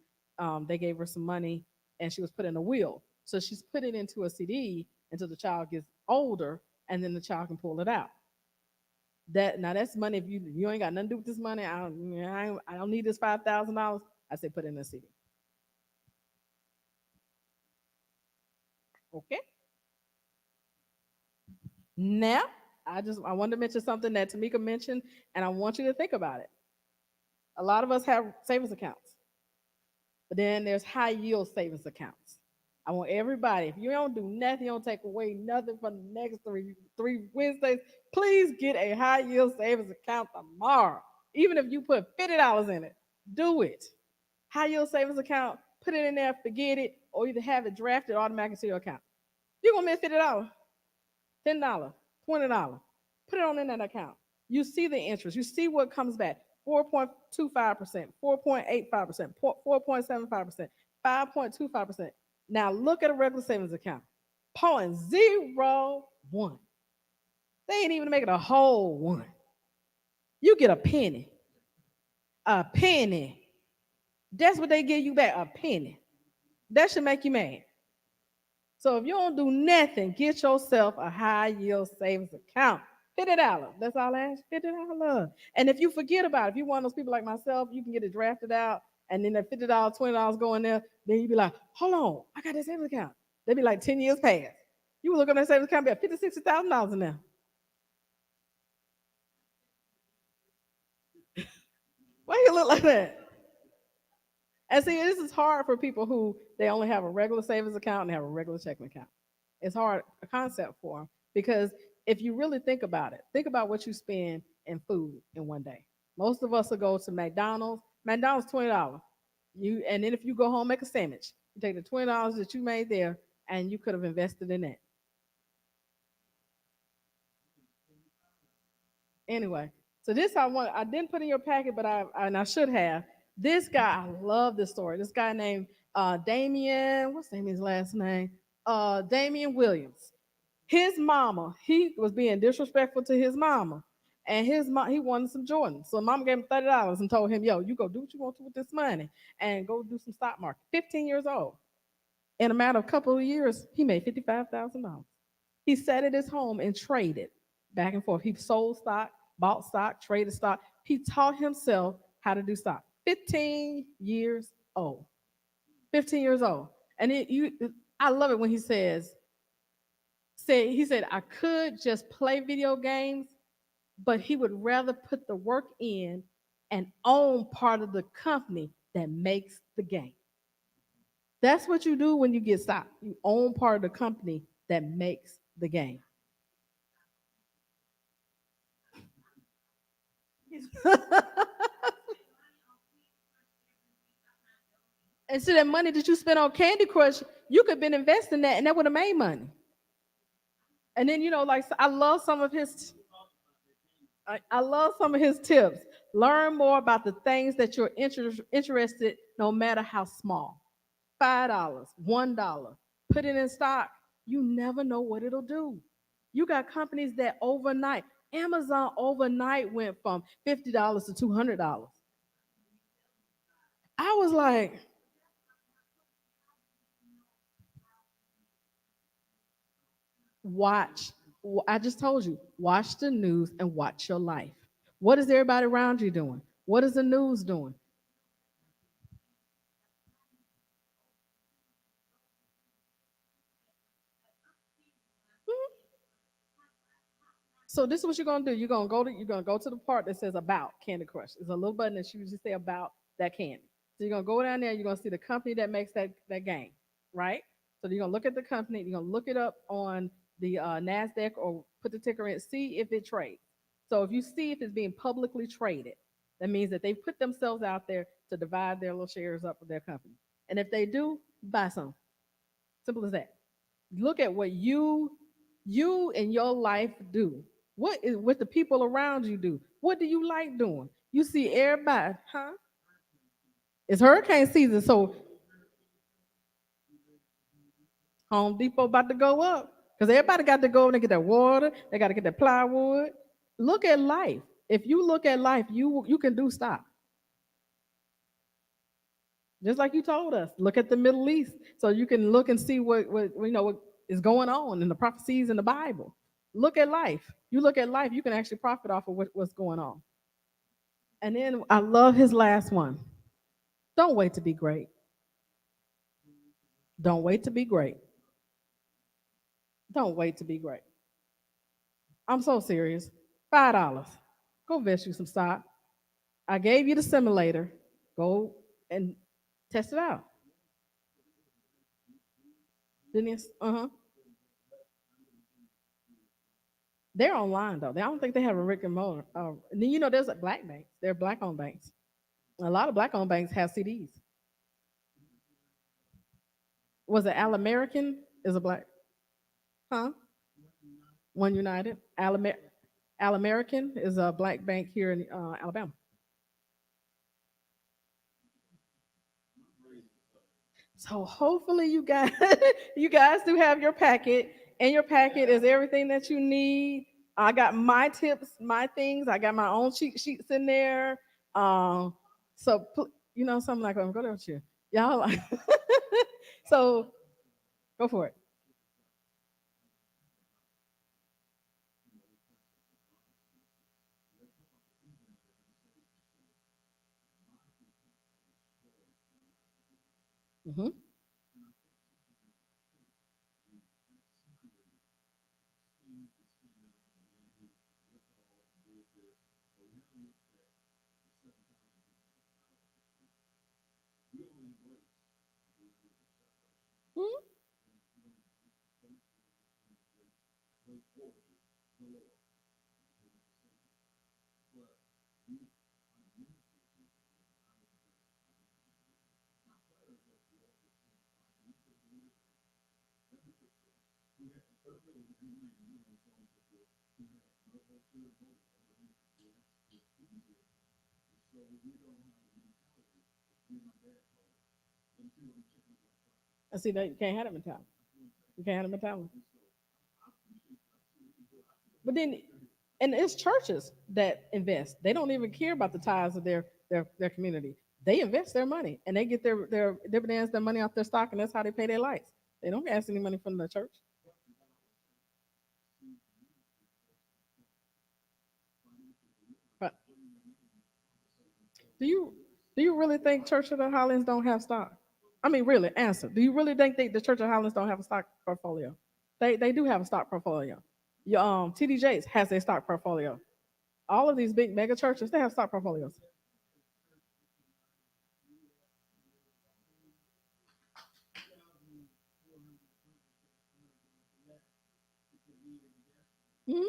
they gave her some money and she was put in a wheel. So she's put it into a CD until the child gets older, and then the child can pull it out. That now that's money. If you ain't got nothing to do with this money, I don't need this $5,000. I say put it in a CD. Okay. Now I wanted to mention something that Tamika mentioned, and I want you to think about it. A lot of us have savings accounts, but then there's high yield savings accounts. I want everybody, if you don't do nothing, you don't take away nothing from the next three Wednesdays, please get a high yield savings account tomorrow. Even if you put $50 in it, do it. High yield savings account, put it in there, forget it, or either have it drafted automatically to your account. You're gonna miss $50. $10, $20. Put it on in that account. You see the interest. You see what comes back. 4.25%, 4.85%, 4.75%, 5.25%. Now look at a regular savings account. 0.01. They ain't even making a whole one. You get a penny. A penny. That's what they give you back. A penny. That should make you mad. So if you don't do nothing, get yourself a high yield savings account. $50. That's all I ask. $50. And if you forget about it, if you're one of those people like myself, you can get it drafted out, and then that $50, $20 go in there. Then you be like, hold on, I got that savings account. They be like 10 years past. You will look at that savings account, be at $50,000, $60,000 in there. Why you look like that? And see, this is hard for people who they only have a regular savings account and they have a regular checking account. It's hard a concept for them because if you really think about what you spend in food in one day. Most of us will go to McDonald's. McDonald's $20. And then if you go home make a sandwich, you take the $20 that you made there and you could have invested in that. Anyway, so this I didn't put in your packet, but I should have. This guy, I love this story. This guy named Damien, what's his last name? Damien Williams. His mama, he was being disrespectful to his mama. And his mom, he wanted some Jordans. So mom gave him $30 and told him, yo, you go do what you want to with this money and go do some stock market. 15 years old. In a matter of a couple of years, he made $55,000. He sat at his home and traded back and forth. He sold stock, bought stock, traded stock. He taught himself how to do stock. 15 years old. 15 years old. And I love it when he said I could just play video games, but he would rather put the work in and own part of the company that makes the game. That's what you do when you get stock. You own part of the company that makes the game. And so that money that you spent on Candy Crush, you could have been investing that and that would have made money. And then, like I love some of his I love some of his tips. Learn more about the things that you're interested, no matter how small. $5, $1. Put it in stock. You never know what it'll do. You got companies that overnight, Amazon overnight went from $50 to $200. I was like, watch. I just told you, watch the news and watch your life. What is everybody around you doing? What is the news doing? So this is what you're gonna do. You're gonna go to the part that says about Candy Crush. There's a little button that you just say about that candy. So you're gonna go down there. You're gonna see the company that makes that game, right? So you're gonna look at the company. You're gonna look it up on the Nasdaq or put the ticker in. See if it trades. So if you see if it's being publicly traded, that means that they put themselves out there to divide their little shares up of their company. And if they do, buy some. Simple as that. Look at what you and your life do. What is what the people around you do? What do you like doing? You see everybody, huh? It's hurricane season, so Home Depot about to go up because everybody got to go and they get that water. They got to get that plywood. Look at life. If you look at life, you can do stop. Just like you told us, look at the Middle East so you can look and see what is going on in the prophecies in the Bible. Look at life. You look at life, you can actually profit off of what's going on. And then I love his last one. Don't wait to be great. Don't wait to be great. Don't wait to be great. I'm so serious. $5. Go invest you some stock. I gave you the simulator. Go and test it out. Didn't you? Uh-huh. They're online though. I don't think they have a Rick and Mortar. And then there's a black banks. They're black owned banks. A lot of black owned banks have CDs. Was it Al American? Is a black? Huh? One United. Al American is a black bank here in Alabama. So hopefully you guys you guys do have your packet. In your packet is everything that you need. I got my tips, my things. I got my own cheat sheets in there. Um, so something like I'm going to you. Y'all like so go for it. Hmm. I see that you can't have them in town. You can't have them in town. But then, and it's churches that invest. They don't even care about the ties of their community. They invest their money and they get their dividends, their money off their stock, and that's how they pay their lights. They don't ask any money from the church. But do you do you really think Church of the Highlands don't have stock? I mean, really, answer. Do you really think the Church of the Highlands don't have a stock portfolio? They do have a stock portfolio. Your TD Jakes has a stock portfolio. All of these big mega churches, they have stock portfolios. Mhm.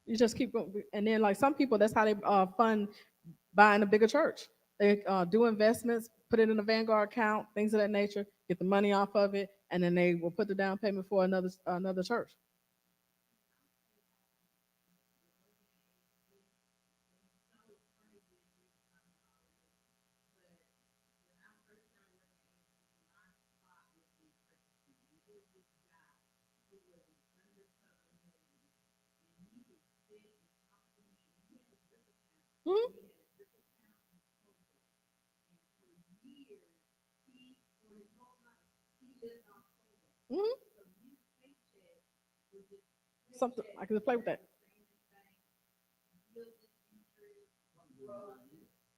You just keep going, and then like some people, that's how they fund buying a bigger church. They do investments, put it in a Vanguard account, things of that nature, get the money off of it, and then they will put the down payment for another church. Mhm. Mhm. Something I can just play with that.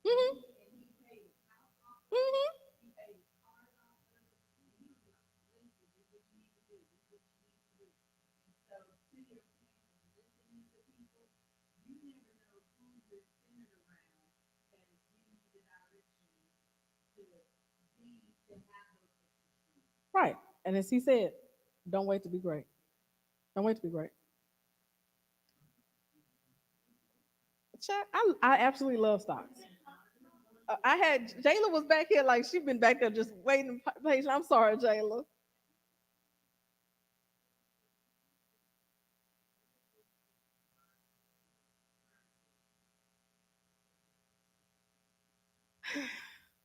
Mhm. Mhm. Right. And as he said, don't wait to be great. Don't wait to be great. I absolutely love stocks. I had Jayla was back here like she been back there just waiting patient. I'm sorry, Jayla.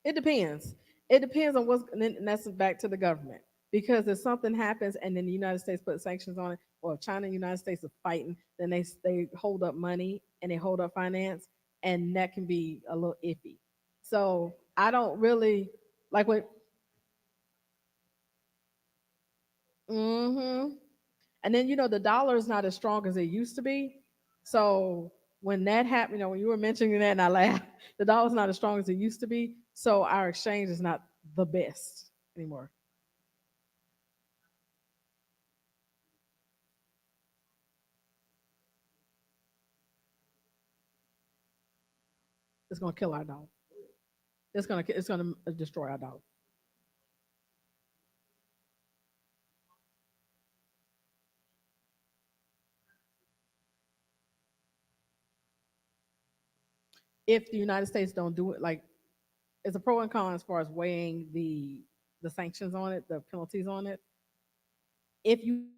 It depends. It depends on and that's back to the government. Because if something happens and then the United States put sanctions on it, or if China and the United States are fighting, then they hold up money and they hold up finance, and that can be a little iffy. So I don't really like what. Hmm. And then the dollar is not as strong as it used to be. So when that happened, when you were mentioning that, and I laughed, the dollar's not as strong as it used to be. So our exchange is not the best anymore. It's going to kill our dollar. It's gonna destroy our dollar. If the United States don't do it, like it's a pro and con as far as weighing the sanctions on it, the penalties on it. If you